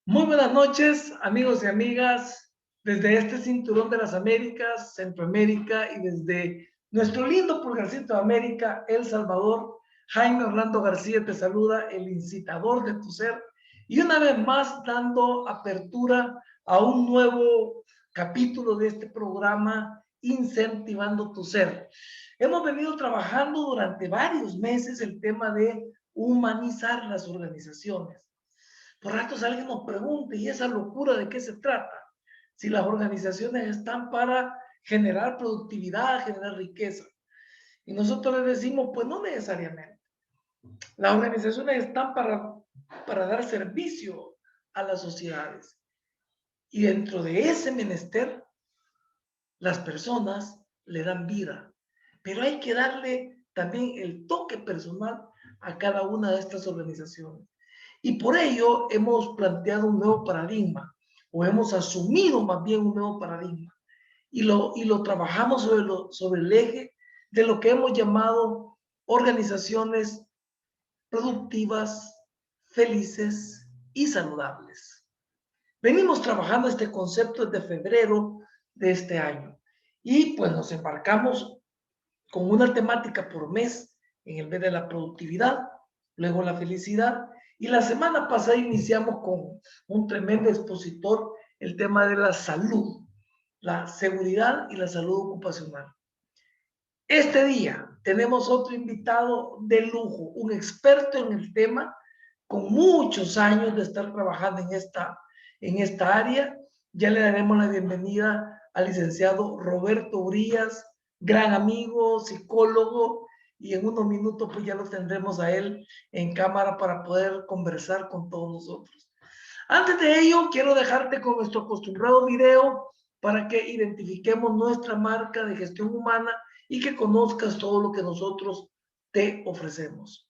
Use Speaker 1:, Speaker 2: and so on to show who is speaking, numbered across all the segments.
Speaker 1: Muy buenas noches, amigos y amigas, desde este cinturón de las Américas, Centroamérica y desde nuestro lindo pulgarcito de América, El Salvador. Jaime Orlando García te saluda, el incitador de tu ser, y una vez más dando apertura a un nuevo capítulo de este programa, Incentivando tu Ser. Hemos venido trabajando durante varios meses el tema de humanizar las organizaciones. Por ratos alguien nos pregunta, ¿y esa locura de qué se trata? Si las organizaciones están para generar productividad, generar riqueza. Y nosotros les decimos, pues no necesariamente. Las organizaciones están para dar servicio a las sociedades. Y dentro de ese menester, las personas le dan vida. Pero hay que darle también el toque personal a cada una de estas organizaciones. Y por ello hemos planteado un nuevo paradigma, o hemos asumido más bien un nuevo paradigma, y lo trabajamos sobre el eje de lo que hemos llamado organizaciones productivas, felices y saludables. Venimos trabajando este concepto desde febrero de este año, y pues nos embarcamos con una temática por mes en el mes de la productividad, luego la felicidad, y la semana pasada iniciamos con un tremendo expositor el tema de la salud, la seguridad y la salud ocupacional. Este día tenemos otro invitado de lujo, un experto en el tema, con muchos años de estar trabajando en esta área. Ya le daremos la bienvenida al licenciado Roberto Urías, gran amigo, psicólogo, y en unos minutos pues ya lo tendremos a él en cámara para poder conversar con todos nosotros. Antes de ello, quiero dejarte con nuestro acostumbrado video para que identifiquemos nuestra marca de gestión humana y que conozcas todo lo que nosotros te ofrecemos.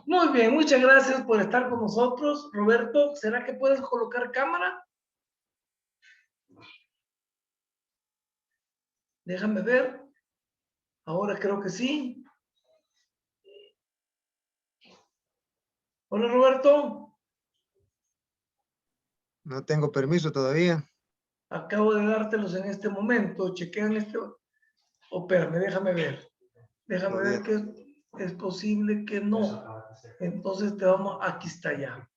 Speaker 1: Muy bien, muchas gracias por estar con nosotros. Roberto, ¿será que puedes colocar cámara? Déjame ver. Ahora creo que sí. Hola, Roberto.
Speaker 2: No tengo permiso todavía.
Speaker 1: Acabo de dártelos en este momento. Chequean este. Oh, espérame, déjame ver. Déjame ver
Speaker 2: Todavía.
Speaker 1: que es posible que no. Entonces te vamos, aquí está ya.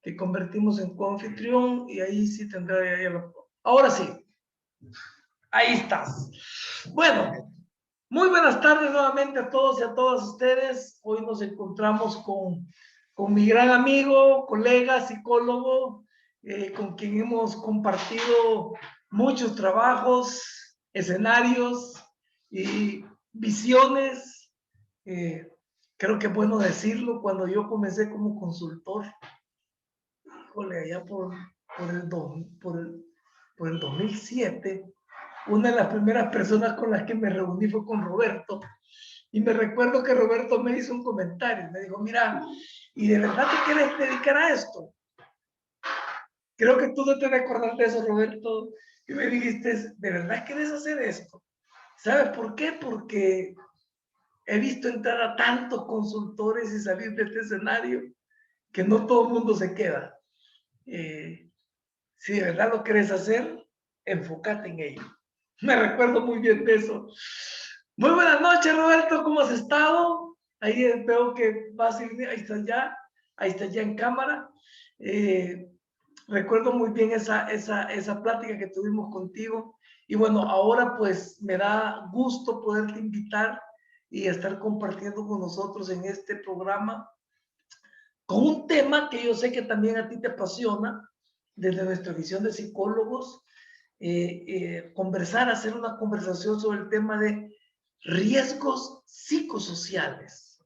Speaker 1: Te convertimos en coanfitrión y ahí sí tendrá ya ahora sí, ahí estás. Bueno, muy buenas tardes nuevamente a todos y a todas ustedes. Hoy nos encontramos con mi gran amigo, colega, psicólogo, con quien hemos compartido muchos trabajos, escenarios y visiones. Eh, Creo que es bueno decirlo, cuando yo comencé como consultor, híjole, allá por el 2007, una de las primeras personas con las que me reuní fue con Roberto. Y me recuerdo que Roberto me hizo un comentario, me dijo, mira, ¿y de verdad te quieres dedicar a esto? Creo que tú no te recordas de eso, Roberto, y me dijiste, ¿de verdad quieres hacer esto? ¿Sabes por qué? Porque he visto entrar a tantos consultores y salir de este escenario que no todo el mundo se queda. Si de verdad lo quieres hacer, enfócate en ello. Me recuerdo muy bien de eso. Muy buenas noches, Roberto, ¿cómo has estado? Ahí veo que vas a ir, ahí estás ya en cámara. Recuerdo muy bien esa plática que tuvimos contigo. Y bueno, ahora pues me da gusto poderte invitar y estar compartiendo con nosotros en este programa con un tema que yo sé que también a ti te apasiona, desde nuestra visión de psicólogos, hacer una conversación sobre el tema de riesgos psicosociales.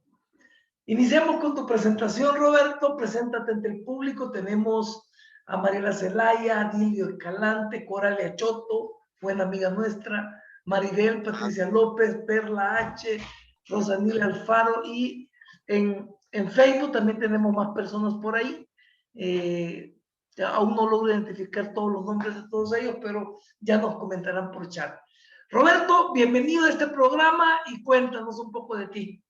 Speaker 1: Iniciamos con tu presentación, Roberto. Preséntate ante el público. Tenemos a Mariela Zelaya, Dilio Escalante, Coralia Choto, buena amiga nuestra, Maribel, Patricia López, Perla H, Rosanila Alfaro, y en Facebook también tenemos más personas por ahí. Aún no logro identificar todos los nombres de todos ellos, pero ya nos comentarán por chat. Roberto, bienvenido a este programa y cuéntanos un poco de ti.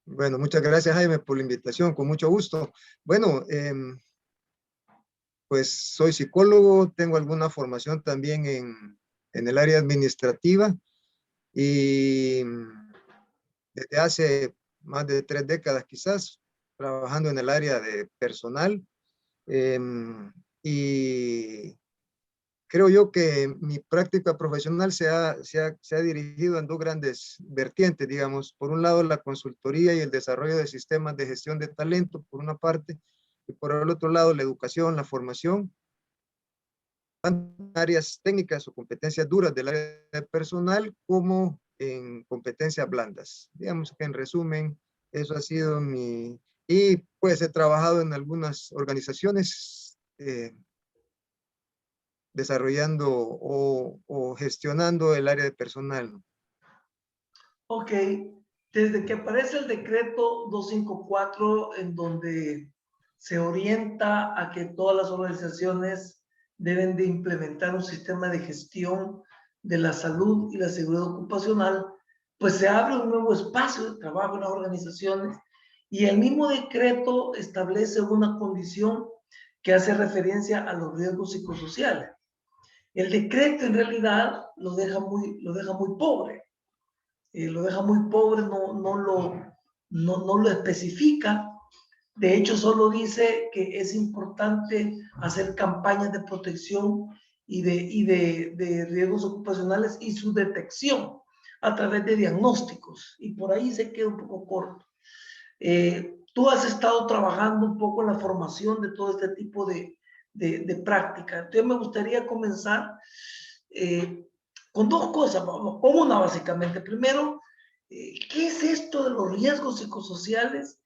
Speaker 2: Bueno, muchas gracias, Jaime, por la invitación, con mucho gusto. Bueno, pues soy psicólogo, tengo alguna formación también en el área administrativa y desde hace más de 3 décadas quizás, trabajando en el área de personal. Y creo yo que mi práctica profesional se ha dirigido en dos grandes vertientes, digamos. Por un lado, la consultoría y el desarrollo de sistemas de gestión de talento, por una parte, y por el otro lado, la educación, la formación, tanto en áreas técnicas o competencias duras del área personal como en competencias blandas. Digamos que en resumen, eso ha sido mi... Y pues he trabajado en algunas organizaciones desarrollando o gestionando el área de personal.
Speaker 1: Ok, desde que aparece el decreto 254, en donde se orienta a que todas las organizaciones deben de implementar un sistema de gestión de la salud y la seguridad ocupacional, pues se abre un nuevo espacio de trabajo en las organizaciones, y el mismo decreto establece una condición que hace referencia a los riesgos psicosociales. El decreto en realidad lo deja muy pobre, no lo especifica. De hecho, solo dice que es importante hacer campañas de protección de riesgos ocupacionales y su detección a través de diagnósticos, y por ahí se queda un poco corto. Tú has estado trabajando un poco en la formación de todo este tipo de práctica. Entonces me gustaría comenzar eh, con dos cosas, o una básicamente. Primero, ¿qué es esto de los riesgos psicosociales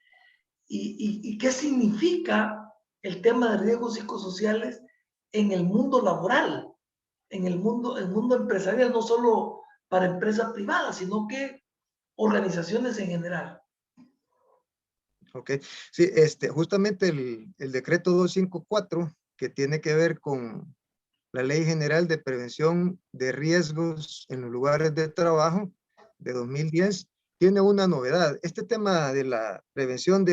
Speaker 1: y qué significa el tema de riesgos psicosociales en el mundo laboral, en el mundo empresarial, no solo para empresas privadas, sino que organizaciones en general?
Speaker 2: Ok, sí, justamente el decreto 254, que tiene que ver con la Ley General de Prevención de Riesgos en los Lugares de Trabajo de 2010, tiene una novedad. Este tema de la prevención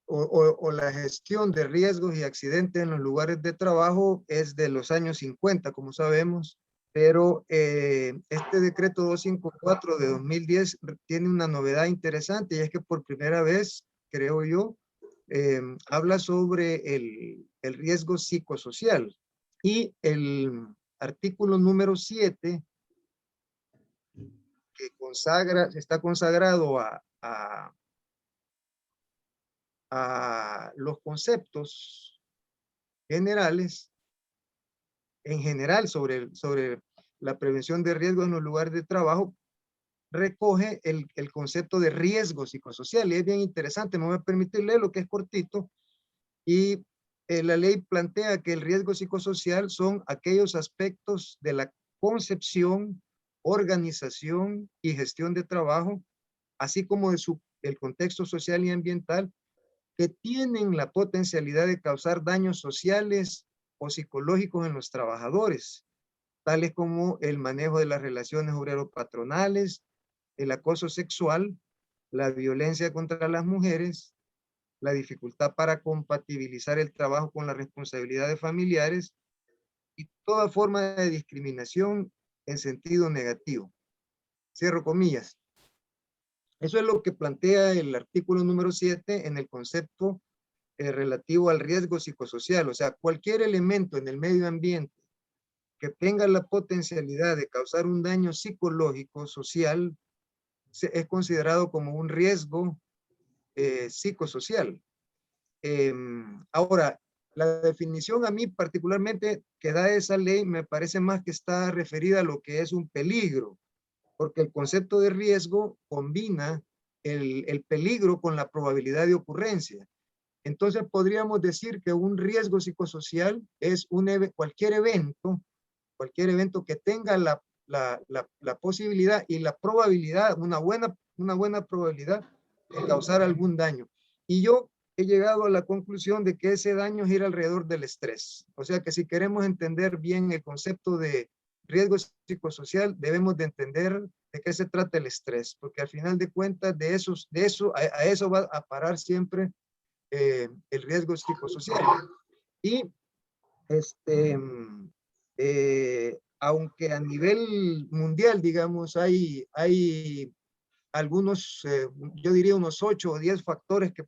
Speaker 2: o la gestión de riesgos y accidentes en los lugares de trabajo es de los años 50, como sabemos, pero este decreto 254 de 2010 tiene una novedad interesante, y es que por primera vez, creo yo, habla sobre el riesgo psicosocial, y el artículo número 7, que está consagrado a los conceptos generales, en general sobre la prevención de riesgos en los lugares de trabajo, recoge el concepto de riesgo psicosocial. Y es bien interesante, me voy a permitir leerlo, que es cortito. Y la ley plantea que el riesgo psicosocial son aquellos aspectos de la concepción, organización y gestión de trabajo, así como el contexto social y ambiental, que tienen la potencialidad de causar daños sociales o psicológicos en los trabajadores, tales como el manejo de las relaciones obrero-patronales, el acoso sexual, la violencia contra las mujeres, la dificultad para compatibilizar el trabajo con las responsabilidades familiares y toda forma de discriminación en sentido negativo. Cierro comillas. Eso es lo que plantea el artículo número 7 en el concepto relativo al riesgo psicosocial. O sea, cualquier elemento en el medio ambiente que tenga la potencialidad de causar un daño psicológico, social, es considerado como un riesgo psicosocial. Ahora, la definición a mí particularmente que da esa ley me parece más que está referida a lo que es un peligro, porque el concepto de riesgo combina el peligro con la probabilidad de ocurrencia. Entonces podríamos decir que un riesgo psicosocial es cualquier evento que tenga la posibilidad y la probabilidad, una buena probabilidad de causar algún daño. Y yo he llegado a la conclusión de que ese daño gira alrededor del estrés. O sea que si queremos entender bien el concepto de riesgo psicosocial, debemos de entender de qué se trata el estrés, porque al final de cuentas a eso va a parar siempre el riesgo psicosocial. Y aunque a nivel mundial, digamos, hay algunos, yo diría unos 8 o 10 factores que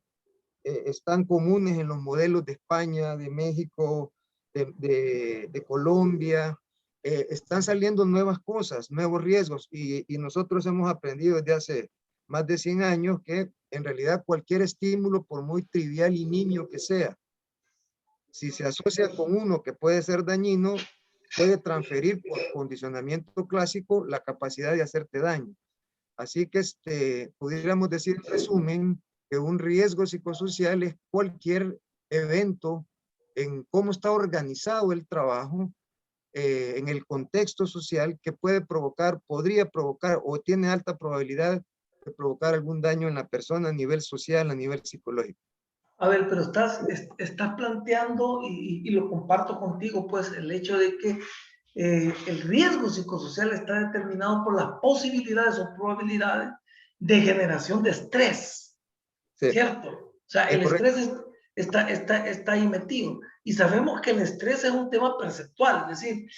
Speaker 2: están comunes en los modelos de España, de México, de Colombia. Están saliendo nuevas cosas, nuevos riesgos, y nosotros hemos aprendido desde hace más de 100 años que en realidad cualquier estímulo, por muy trivial y nimio que sea, si se asocia con uno que puede ser dañino, puede transferir por condicionamiento clásico la capacidad de hacerte daño. Así que pudiéramos decir en resumen que un riesgo psicosocial es cualquier evento en cómo está organizado el trabajo, en el contexto social que podría provocar o tiene alta probabilidad de provocar algún daño en la persona a nivel social, a nivel psicológico.
Speaker 1: A ver, pero estás planteando, y lo comparto contigo, pues el hecho de que el riesgo psicosocial está determinado por las posibilidades o probabilidades de generación de estrés,
Speaker 2: Sí,
Speaker 1: ¿cierto? O sea,
Speaker 2: es
Speaker 1: el
Speaker 2: correcto.
Speaker 1: estrés está ahí metido. Y sabemos que el estrés es un tema perceptual, es decir,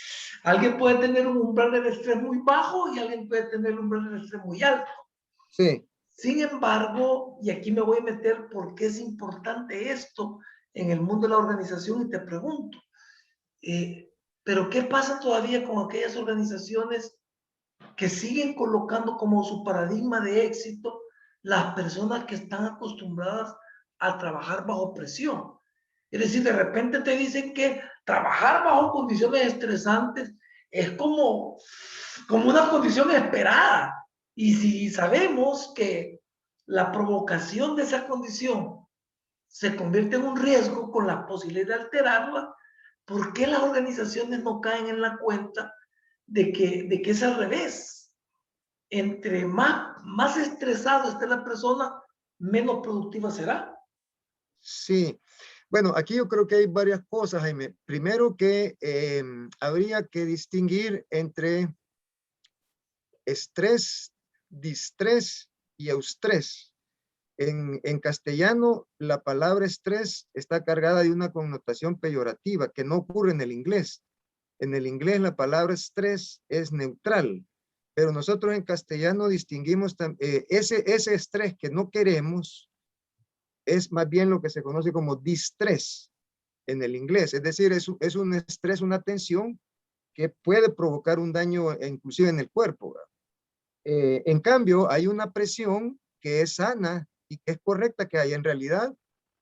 Speaker 1: alguien puede tener un umbral del estrés muy bajo y alguien puede tener un umbral del estrés muy alto.
Speaker 2: Sí.
Speaker 1: Sin embargo, y aquí me voy a meter porque es importante esto en el mundo de la organización y te pregunto, pero ¿qué pasa todavía con aquellas organizaciones que siguen colocando como su paradigma de éxito las personas que están acostumbradas a trabajar bajo presión? Es decir, de repente te dicen que trabajar bajo condiciones estresantes es como una condición esperada. Y si sabemos que la provocación de esa condición se convierte en un riesgo con la posibilidad de alterarla, ¿por qué las organizaciones no caen en la cuenta de que es al revés? Entre más estresado esté la persona, menos productiva será.
Speaker 2: Sí, bueno, aquí yo creo que hay varias cosas, Jaime. Primero que habría que distinguir entre estrés, distrés y eustrés. En castellano, la palabra estrés está cargada de una connotación peyorativa que no ocurre en el inglés. En el inglés la palabra estrés es neutral, pero nosotros en castellano distinguimos ese estrés que no queremos es más bien lo que se conoce como distrés en el inglés. Es decir, es un estrés, una tensión que puede provocar un daño inclusive en el cuerpo. En cambio, hay una presión que es sana y que es correcta que hay. En realidad,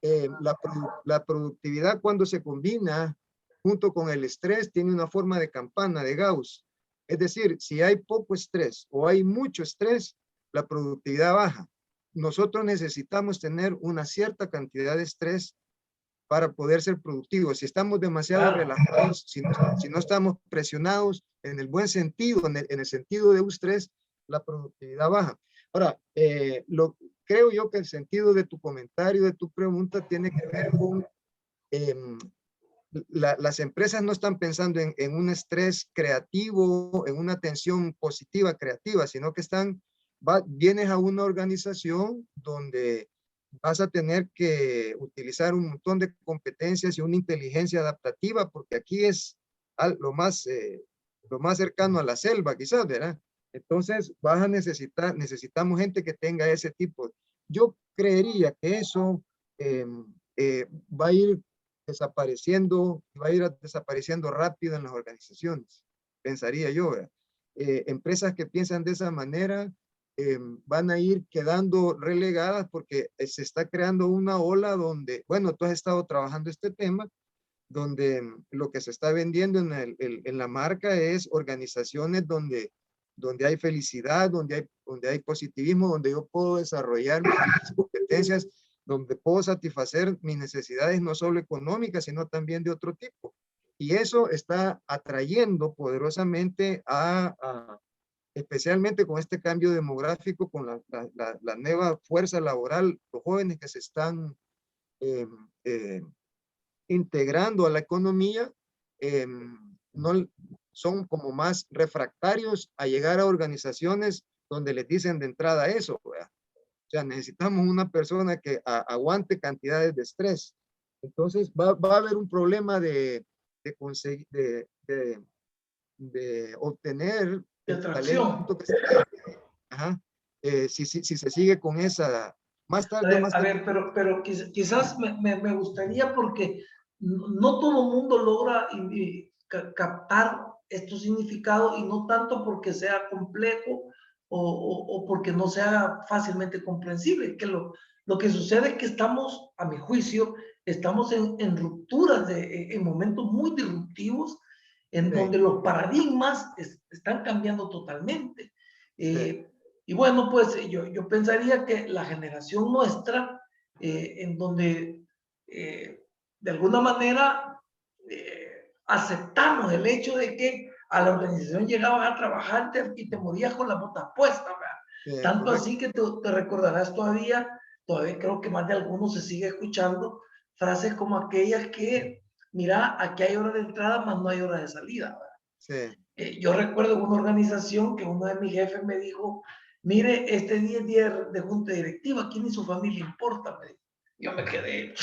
Speaker 2: la productividad cuando se combina junto con el estrés tiene una forma de campana de Gauss. Es decir, si hay poco estrés o hay mucho estrés, la productividad baja. Nosotros necesitamos tener una cierta cantidad de estrés para poder ser productivos. Si estamos demasiado relajados, si no estamos presionados en el buen sentido, en el sentido de estrés, la productividad baja. Ahora, creo yo que el sentido de tu comentario, de tu pregunta, tiene que ver con em, las empresas no están pensando en un estrés creativo, en una tensión positiva creativa, sino que vienes a una organización donde vas a tener que utilizar un montón de competencias y una inteligencia adaptativa, porque aquí es lo más cercano a la selva, quizás, ¿verdad? Entonces necesitamos gente que tenga ese tipo. Yo creería que eso va a ir desapareciendo rápido en las organizaciones, pensaría yo, ¿verdad? Empresas que piensan de esa manera van a ir quedando relegadas porque se está creando una ola donde, bueno, tú has estado trabajando este tema, donde lo que se está vendiendo en la marca es organizaciones donde hay felicidad, donde hay positivismo, donde yo puedo desarrollar mis competencias, donde puedo satisfacer mis necesidades no solo económicas, sino también de otro tipo. Y eso está atrayendo poderosamente especialmente con este cambio demográfico, con la nueva fuerza laboral, los jóvenes que se están eh, eh, integrando a la economía, no, son como más refractarios a llegar a organizaciones donde les dicen de entrada eso, ¿verdad? O sea, necesitamos una persona que aguante cantidades de estrés. Entonces va a haber un problema de conseguir, de obtener
Speaker 1: De
Speaker 2: el
Speaker 1: atracción.
Speaker 2: talento que se ajá, si se sigue con esa, más tarde o más
Speaker 1: A ver,
Speaker 2: temprano.
Speaker 1: pero quizás me gustaría porque no todo el mundo logra captar estos significados y no tanto porque sea complejo o porque no sea fácilmente comprensible. Que lo que sucede es que estamos, a mi juicio, estamos en rupturas, en momentos muy disruptivos en
Speaker 2: Sí,
Speaker 1: donde los paradigmas están cambiando totalmente.
Speaker 2: sí,
Speaker 1: Y bueno, pues yo pensaría que la generación nuestra, en donde de alguna manera aceptamos el hecho de que a la organización llegabas a trabajar y te morías con las botas puestas, ¿verdad?
Speaker 2: sí,
Speaker 1: Tanto
Speaker 2: correcto.
Speaker 1: así que te recordarás todavía creo que más de algunos se sigue escuchando frases como aquellas que, mira, aquí hay hora de entrada, más no hay hora de salida, ¿verdad?
Speaker 2: Sí,
Speaker 1: Yo recuerdo una organización que uno de mis jefes me dijo, mire, este día es día de junta directiva, ¿quién y su familia importa? Me dijo. Yo me quedé,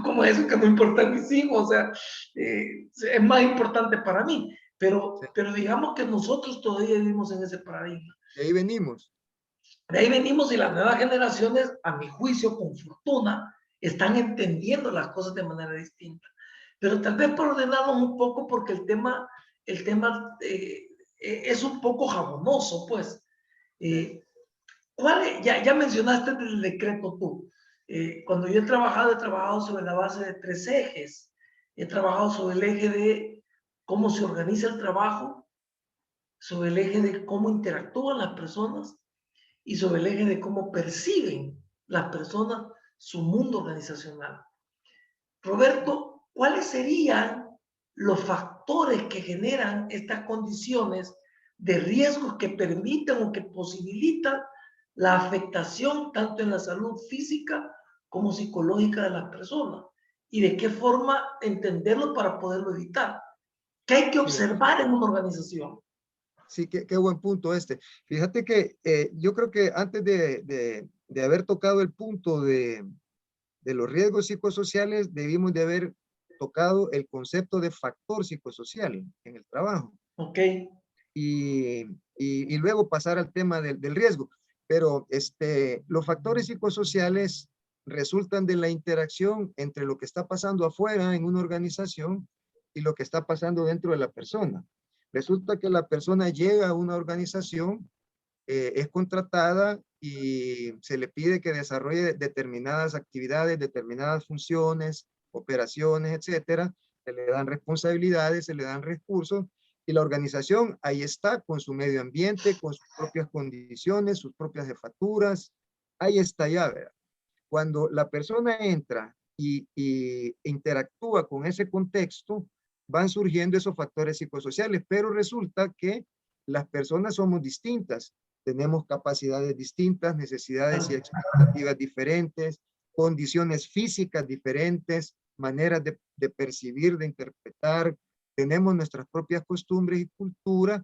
Speaker 1: ¿cómo es eso que no importan mis hijos? O sea, es más importante para mí.
Speaker 2: sí.
Speaker 1: Pero digamos que nosotros todavía vivimos en ese paradigma.
Speaker 2: De ahí venimos.
Speaker 1: De ahí venimos y las nuevas generaciones, a mi juicio, con fortuna, están entendiendo las cosas de manera distinta. Pero tal vez por ordenarnos un poco porque el tema es un poco jabonoso, pues.
Speaker 2: Sí,
Speaker 1: Eh, ya mencionaste el decreto tú. Cuando yo he trabajado sobre la base de 3 ejes. He trabajado sobre el eje de cómo se organiza el trabajo, sobre el eje de cómo interactúan las personas y sobre el eje de cómo perciben las personas su mundo organizacional. Roberto, ¿cuáles serían los factores que generan estas condiciones de riesgos que permiten o que posibilitan la afectación tanto en la salud física como psicológica de las personas? ¿Y de qué forma entenderlo para poderlo evitar? ¿Qué hay que
Speaker 2: sí,
Speaker 1: observar en una organización?
Speaker 2: sí, qué buen punto este. Fíjate que yo creo que antes de haber tocado el punto de los riesgos psicosociales, debimos de haber tocado el concepto de factor psicosocial en el trabajo
Speaker 1: ¿Ok?
Speaker 2: y, y luego pasar al tema del riesgo. Pero los factores psicosociales resultan de la interacción entre lo que está pasando afuera en una organización y lo que está pasando dentro de la persona. Resulta que la persona llega a una organización, es contratada y se le pide que desarrolle determinadas actividades, determinadas funciones, operaciones, etcétera. Se le dan responsabilidades, se le dan recursos y la organización ahí está con su medio ambiente, con sus propias condiciones, sus propias jefaturas. Ahí está ya, ¿verdad? Cuando la persona entra y interactúa con ese contexto, van surgiendo esos factores psicosociales, pero resulta que las personas somos distintas tenemos capacidades distintas, necesidades y expectativas diferentes, condiciones físicas diferentes, maneras de percibir, de interpretar, tenemos nuestras propias costumbres y cultura,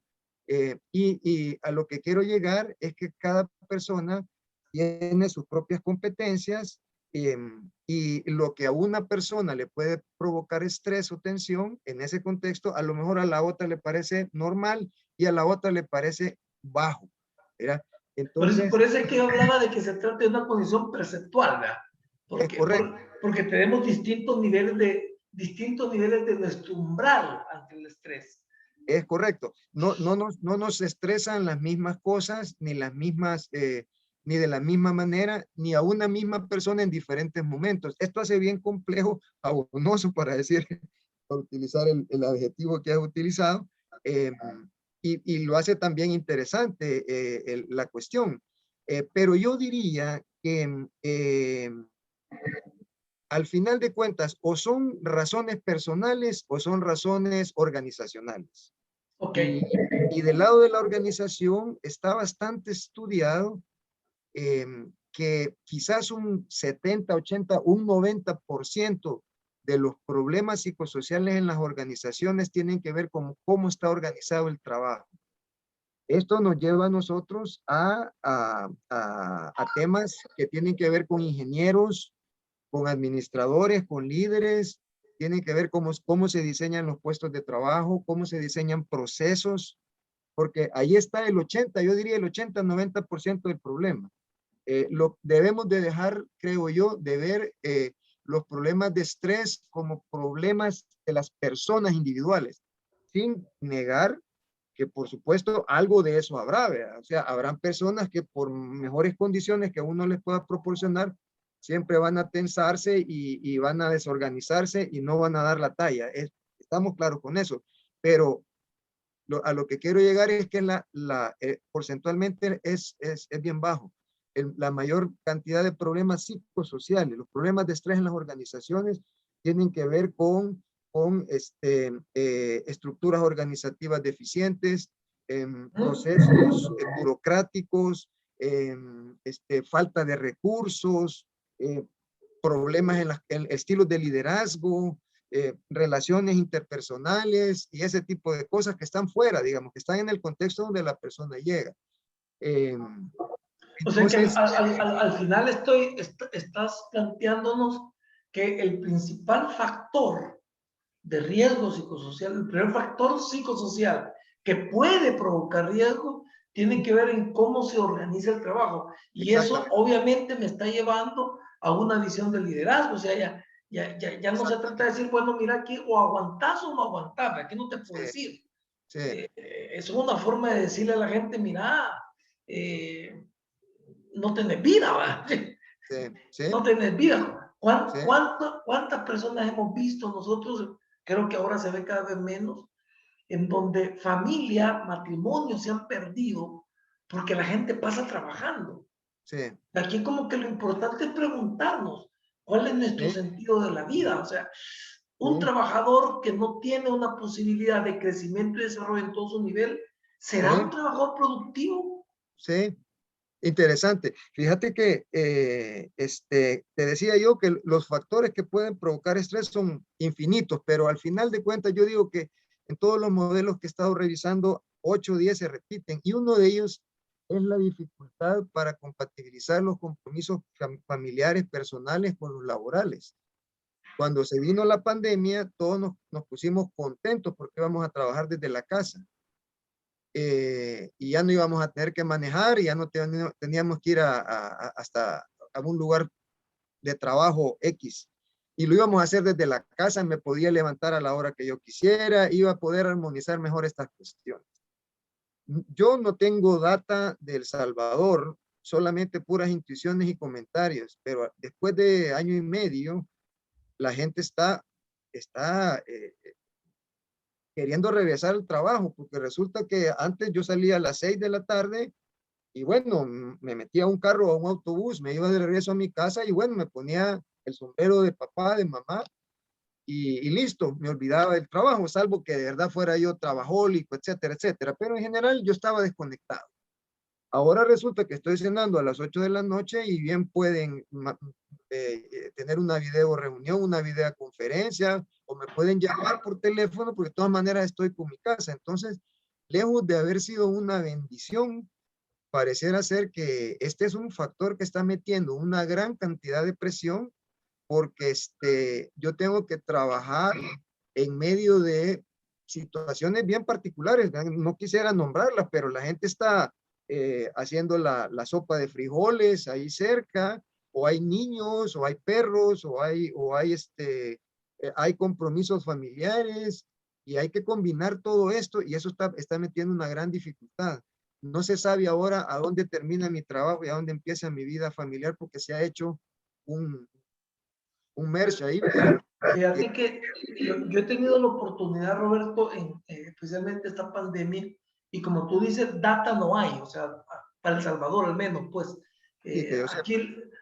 Speaker 2: y a lo que quiero llegar es que cada persona tiene sus propias competencias, y lo que a una persona le puede provocar estrés o tensión en ese contexto, a lo mejor a la otra le parece normal y a la otra le parece bajo, ¿verdad? Entonces,
Speaker 1: por eso es que yo hablaba de que se trata de una condición perceptual, ¿verdad?
Speaker 2: es correcto.
Speaker 1: Porque tenemos distintos niveles de nuestro umbral ante el estrés.
Speaker 2: Es correcto. No nos estresan las mismas cosas, ni las mismas, ni de la misma manera, ni a una misma persona en diferentes momentos. Esto hace bien complejo, abonoso para decir, para utilizar el adjetivo que has utilizado, y lo hace también interesante la cuestión. Pero yo diría que al final de cuentas, o son razones personales o son razones organizacionales.
Speaker 1: Okay.
Speaker 2: Y del lado de la organización está bastante estudiado, que quizás un 70, 80, un 90% de los problemas psicosociales en las organizaciones tienen que ver con cómo está organizado el trabajo. Esto nos lleva a nosotros a temas que tienen que ver con ingenieros, con administradores, con líderes, tienen que ver cómo se diseñan los puestos de trabajo, cómo se diseñan procesos, porque ahí está el 80, yo diría el 80, 90% del problema. Lo debemos de dejar, creo yo, de ver los problemas de estrés como problemas de las personas individuales, sin negar que por supuesto algo de eso habrá, ¿verdad? O sea, habrán personas que por mejores condiciones que uno les pueda proporcionar, siempre van a tensarse y van a desorganizarse y no van a dar la talla. Estamos claros con eso, pero a lo que quiero llegar es que porcentualmente es bien bajo. La mayor cantidad de problemas psicosociales, los problemas de estrés en las organizaciones tienen que ver con estructuras organizativas deficientes, procesos burocráticos, falta de recursos, problemas en estilos de liderazgo, relaciones interpersonales y ese tipo de cosas que están fuera, digamos, que están en el contexto donde la persona llega.
Speaker 1: O sea que
Speaker 2: Entonces,
Speaker 1: al final estás planteándonos que el principal factor de riesgo psicosocial, el primer factor psicosocial que puede provocar riesgo, tiene que ver en cómo se organiza el trabajo. Y eso obviamente me está llevando a una visión de liderazgo. O sea, ya no se trata de decir, bueno, mira aquí, o aguantás o no aguantás, aquí no te puedo decir.
Speaker 2: Sí.
Speaker 1: Es una forma de decirle a la gente, mira, no tenés vida, ¿va?
Speaker 2: Sí.
Speaker 1: No tenés vida.
Speaker 2: Sí.
Speaker 1: ¿Cuántas personas hemos visto nosotros? Creo que ahora se ve cada vez menos, en donde familia, matrimonio se han perdido porque la gente pasa trabajando.
Speaker 2: Sí.
Speaker 1: Aquí como que lo importante es preguntarnos cuál es nuestro sentido de la vida. O sea, un trabajador que no tiene una posibilidad de crecimiento y desarrollo en todo su nivel, ¿será un trabajador productivo?
Speaker 2: Sí. Interesante. Fíjate que te decía yo que los factores que pueden provocar estrés son infinitos, pero al final de cuentas yo digo que en todos los modelos que he estado revisando, 8 o 10 se repiten, y uno de ellos es la dificultad para compatibilizar los compromisos familiares, personales con los laborales. Cuando se vino la pandemia, todos nos pusimos contentos porque íbamos a trabajar desde la casa. Y ya no íbamos a tener que manejar, y ya no teníamos que ir hasta a un lugar de trabajo X. Y lo íbamos a hacer desde la casa, me podía levantar a la hora que yo quisiera, iba a poder armonizar mejor estas cuestiones. Yo no tengo data de El Salvador, solamente puras intuiciones y comentarios, pero después de año y medio, la gente está queriendo regresar al trabajo, porque resulta que antes yo salía a las 6 de la tarde y bueno, me metía a un carro o a un autobús, me iba de regreso a mi casa y bueno, me ponía el sombrero de papá, de mamá y listo, me olvidaba del trabajo, salvo que de verdad fuera yo trabajólico, etcétera, etcétera, pero en general yo estaba desconectado. Ahora resulta que estoy cenando a las 8 de la noche y bien pueden tener una video reunión, una videoconferencia, o me pueden llamar por teléfono, porque de todas maneras estoy con mi casa. Entonces, lejos de haber sido una bendición, pareciera ser que este es un factor que está metiendo una gran cantidad de presión, porque yo tengo que trabajar en medio de situaciones bien particulares. No quisiera nombrarlas, pero la gente está haciendo la sopa de frijoles ahí cerca, o hay niños, o hay perros, hay compromisos familiares, y hay que combinar todo esto, y eso está metiendo una gran dificultad. No se sabe ahora a dónde termina mi trabajo y a dónde empieza mi vida familiar, porque se ha hecho un, un merge ahí.
Speaker 1: Fíjate que yo he tenido la oportunidad, Roberto, especialmente esta pandemia, y como tú dices, data no hay, o sea, para El Salvador al menos, pues,
Speaker 2: Sí, que yo sé.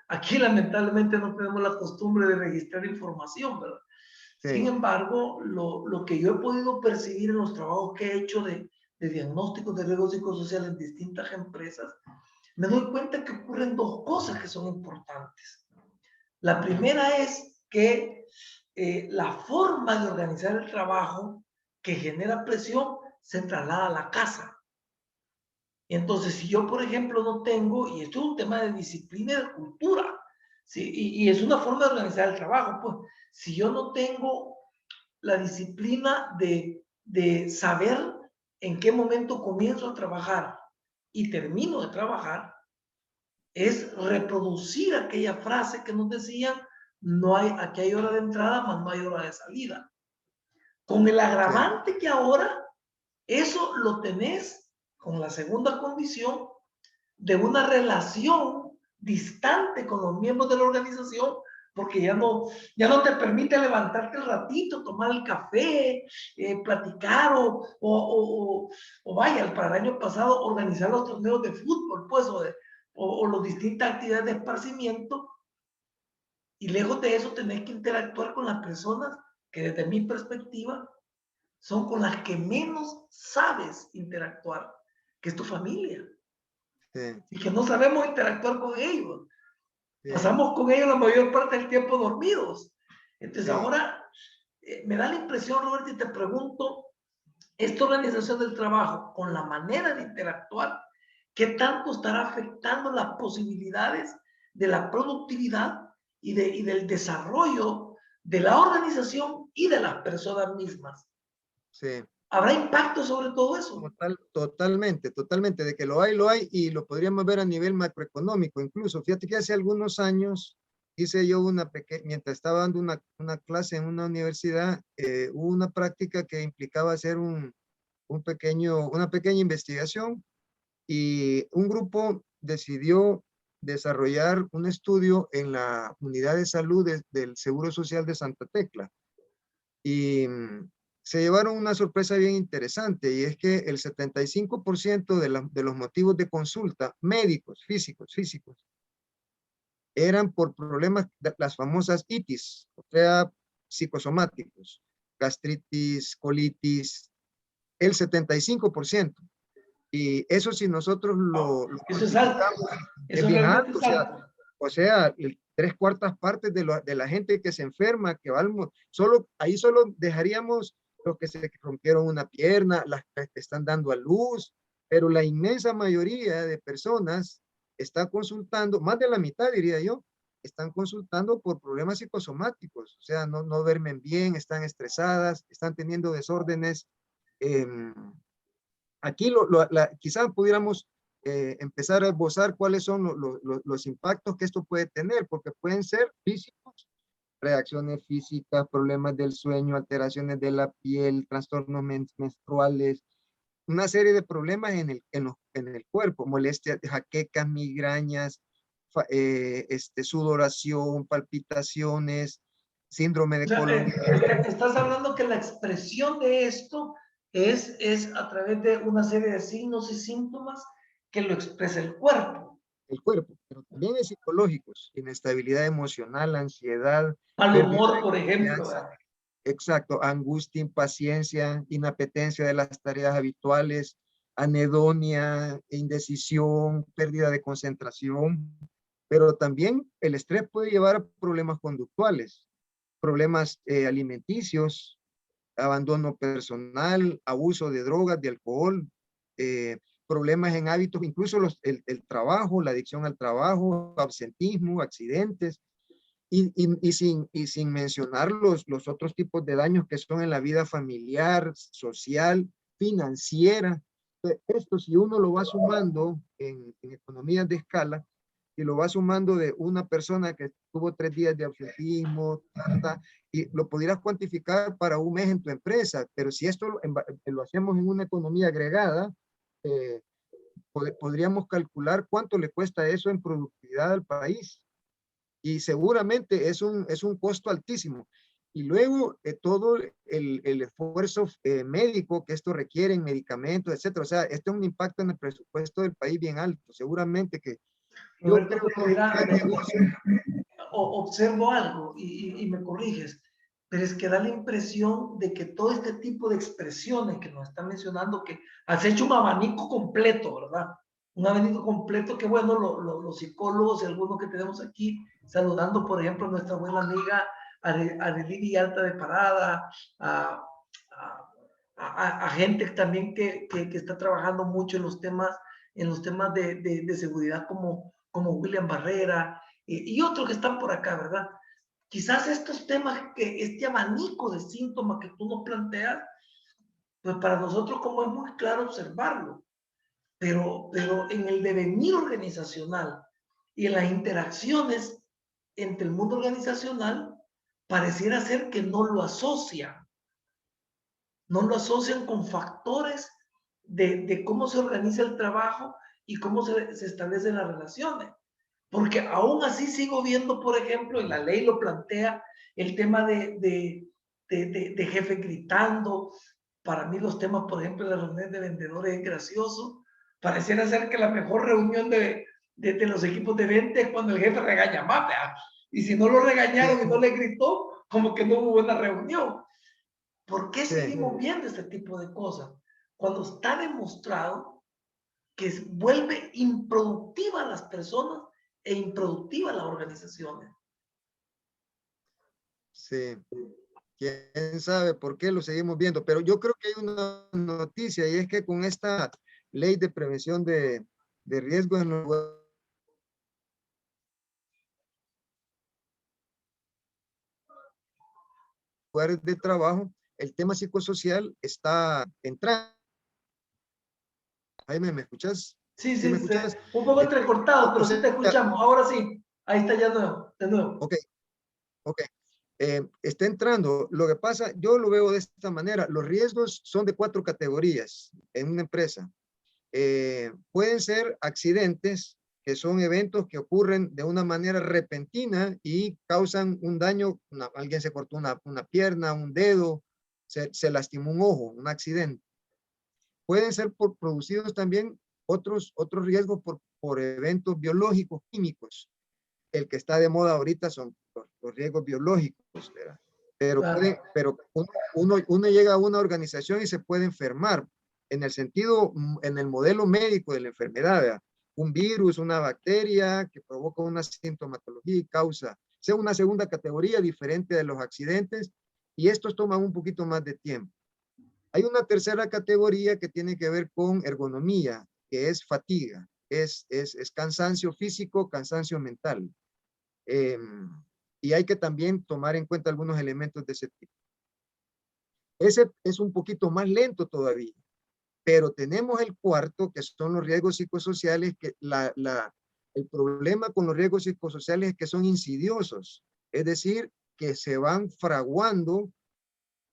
Speaker 1: aquí lamentablemente no tenemos la costumbre de registrar información, ¿verdad? Sin
Speaker 2: Sí,
Speaker 1: embargo, lo que yo he podido percibir en los trabajos que he hecho de diagnósticos de riesgos psicosociales en distintas empresas, me doy cuenta que ocurren dos cosas que son importantes. La primera es que la forma de organizar el trabajo que genera presión se traslada a la casa. Entonces, si yo, por ejemplo, no tengo, y esto es un tema de disciplina y de cultura, ¿sí? Y es una forma de organizar el trabajo, pues, si yo no tengo la disciplina de saber en qué momento comienzo a trabajar y termino de trabajar, es reproducir aquella frase que nos decían, no hay, aquí hay hora de entrada, más no hay hora de salida. Con el
Speaker 2: sí,
Speaker 1: agravante que ahora eso lo tenés con la segunda condición de una relación distante con los miembros de la organización, porque ya no te permite levantarte el ratito, tomar el café, platicar o vaya, para el año pasado organizar los torneos de fútbol, pues, o las distintas actividades de esparcimiento, y lejos de eso tenés que interactuar con las personas que desde mi perspectiva son con las que menos sabes interactuar, que es tu familia,
Speaker 2: sí,
Speaker 1: y que no sabemos interactuar con ellos.
Speaker 2: sí,
Speaker 1: Pasamos con ellos la mayor parte del tiempo dormidos. Entonces
Speaker 2: sí.
Speaker 1: ahora me da la impresión, Roberto, y te pregunto, esta organización del trabajo con la manera de interactuar, ¿qué tanto estará afectando las posibilidades de la productividad y del desarrollo de la organización y de las personas mismas?
Speaker 2: Sí.
Speaker 1: ¿Habrá impacto sobre todo eso?
Speaker 2: Totalmente, totalmente. De que lo hay y lo podríamos ver a nivel macroeconómico. Incluso, fíjate que hace algunos años hice yo mientras estaba dando una clase en una universidad, hubo una práctica que implicaba hacer una pequeña investigación, y un grupo decidió desarrollar un estudio en la unidad de salud del Seguro Social de Santa Tecla. Y se llevaron una sorpresa bien interesante, y es que el 75% de los motivos de consulta médicos, físicos, eran por problemas de las famosas itis, o sea, psicosomáticos, gastritis, colitis, el 75%. Y eso, si nosotros lo
Speaker 1: Eso es alto,
Speaker 2: cuantificamos, es
Speaker 1: eso
Speaker 2: bien
Speaker 1: realmente
Speaker 2: alto.
Speaker 1: es alto.
Speaker 2: O sea, tres cuartas partes de la gente que se enferma, que va ahí solo dejaríamos los que se rompieron una pierna, las que están dando a luz, pero la inmensa mayoría de personas está consultando, más de la mitad diría yo, están consultando por problemas psicosomáticos. O sea, no duermen bien, están estresadas, están teniendo desórdenes. Eh, Aquí quizás pudiéramos empezar a esbozar cuáles son los impactos que esto puede tener, porque pueden ser físicos, reacciones físicas, problemas del sueño, alteraciones de la piel, trastornos menstruales, una serie de problemas en el cuerpo, molestias, jaquecas, migrañas, sudoración, palpitaciones, síndrome
Speaker 1: O
Speaker 2: de
Speaker 1: sea,
Speaker 2: colon.
Speaker 1: estás hablando que la expresión de esto es a través de una serie de signos y síntomas que lo expresa el cuerpo.
Speaker 2: El cuerpo, pero también hay psicológicos: inestabilidad emocional, ansiedad,
Speaker 1: Mal
Speaker 2: pérdida
Speaker 1: humor,
Speaker 2: de
Speaker 1: por ejemplo,
Speaker 2: confianza,
Speaker 1: ¿verdad?
Speaker 2: exacto, angustia, impaciencia, inapetencia de las tareas habituales, anedonia, indecisión, pérdida de concentración, pero también el estrés puede llevar a problemas conductuales, problemas alimenticios, abandono personal, abuso de drogas, de alcohol, problemas en hábitos, incluso el trabajo, la adicción al trabajo, absentismo, accidentes, sin mencionar los otros tipos de daños que son en la vida familiar, social, financiera. Esto, si uno lo va sumando en economías de escala, y lo va sumando de una persona que tuvo 3 días de absentismo, y lo pudieras cuantificar para un mes en tu empresa, pero si esto lo hacemos en una economía agregada, podríamos calcular cuánto le cuesta eso en productividad al país. Y seguramente es un costo altísimo. Y luego todo el esfuerzo médico que esto requiere en medicamentos, etcétera. O sea, esto es un impacto en el presupuesto del país bien alto. Seguramente que yo
Speaker 1: Roberto,
Speaker 2: creo
Speaker 1: pero
Speaker 2: que
Speaker 1: mira,
Speaker 2: el negocio.
Speaker 1: observo algo y me corriges, pero es que da la impresión de que todo este tipo de expresiones que nos están mencionando, que has hecho un abanico completo, ¿verdad? Un abanico completo que, bueno, los psicólogos y algunos que tenemos aquí, saludando, por ejemplo, a nuestra buena amiga Arely Alta de Parada, a, a gente también que está trabajando mucho en los temas de seguridad como William Barrera, y otros que están por acá, ¿verdad? Quizás estos temas, este abanico de síntomas que tú nos planteas, pues para nosotros como es muy claro observarlo, pero en el devenir organizacional y en las interacciones entre el mundo organizacional, pareciera ser que no lo asocian con factores de cómo se organiza el trabajo y cómo se establecen las relaciones. Porque aún así sigo viendo, por ejemplo, y la ley lo plantea, el tema de jefe gritando. Para mí los temas, por ejemplo, de las reuniones de vendedores es gracioso. Pareciera ser que la mejor reunión de los equipos de venta es cuando el jefe regaña más, ¿verdad? Y si no lo regañaron y no le gritó, como que no hubo buena reunión. ¿Por qué
Speaker 2: Sí,
Speaker 1: seguimos viendo este tipo de cosas? Cuando está demostrado que vuelve improductiva a las personas e improductiva a las organizaciones.
Speaker 2: sí. Quién sabe por qué lo seguimos viendo, pero yo creo que hay una noticia y es que con esta ley de prevención de riesgos en los lugares de trabajo, el tema psicosocial está entrando. Jaime, ¿me escuchas?
Speaker 1: Sí,
Speaker 2: ¿Sí me
Speaker 1: sí, sí,
Speaker 2: escuchas?
Speaker 1: un poco entrecortado, pero
Speaker 2: O sea,
Speaker 1: sí te escuchamos. Ahora sí, ahí está ya de nuevo.
Speaker 2: ok, ok. Está entrando. Lo que pasa, yo lo veo de esta manera. Los riesgos son de 4 categorías en una empresa. Pueden ser accidentes, que son eventos que ocurren de una manera repentina y causan un daño. Alguien se cortó una pierna, un dedo, se lastimó un ojo, un accidente. Pueden ser producidos también otros riesgos por eventos biológicos, químicos. El que está de moda ahorita son los riesgos biológicos, ¿verdad?
Speaker 1: Claro.
Speaker 2: Pero uno llega a una organización y se puede enfermar en el sentido, en el modelo médico de la enfermedad, ¿verdad? Un virus, una bacteria que provoca una sintomatología y causa, sea una segunda categoría diferente de los accidentes, y estos toman un poquito más de tiempo. Hay una tercera categoría que tiene que ver con ergonomía, que es fatiga, es cansancio físico, cansancio mental. Eh, y hay que también tomar en cuenta algunos elementos de ese tipo. Ese es un poquito más lento todavía, pero tenemos el cuarto, que son los riesgos psicosociales, que el problema con los riesgos psicosociales es que son insidiosos, es decir, que se van fraguando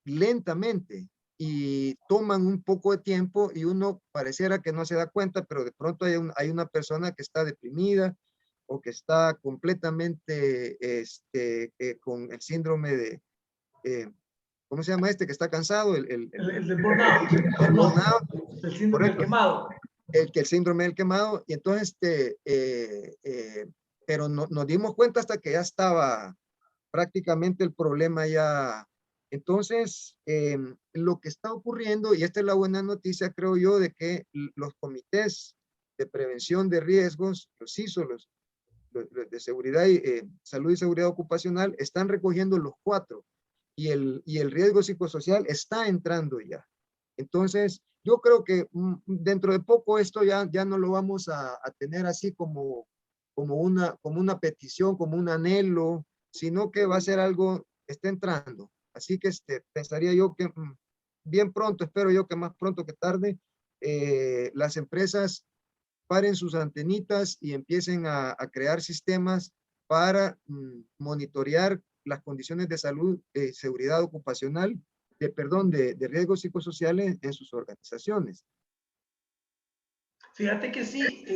Speaker 2: lentamente y toman un poco de tiempo y uno pareciera que no se da cuenta, pero de pronto hay una persona que está deprimida o que está completamente con el síndrome de, ¿cómo se llama este? Que está cansado,
Speaker 1: El burnout,
Speaker 2: el
Speaker 1: burnout,
Speaker 2: burnout,
Speaker 1: el síndrome del
Speaker 2: correcto,
Speaker 1: quemado.
Speaker 2: el síndrome del quemado, y entonces, pero nos dimos cuenta hasta que ya estaba prácticamente el problema ya Entonces, lo que está ocurriendo, y esta es la buena noticia, creo yo, de que los comités de prevención de riesgos, los CISO, los de seguridad y salud y seguridad ocupacional, están recogiendo los 4 y el riesgo psicosocial está entrando ya. Entonces, yo creo que dentro de poco esto ya no lo vamos a tener así como una petición, como un anhelo, sino que va a ser algo, está entrando. Así que pensaría yo que bien pronto, espero yo que más pronto que tarde, las empresas paren sus antenitas y empiecen a crear sistemas para monitorear las condiciones de salud, seguridad ocupacional, de riesgos psicosociales en sus organizaciones.
Speaker 1: Fíjate que sí,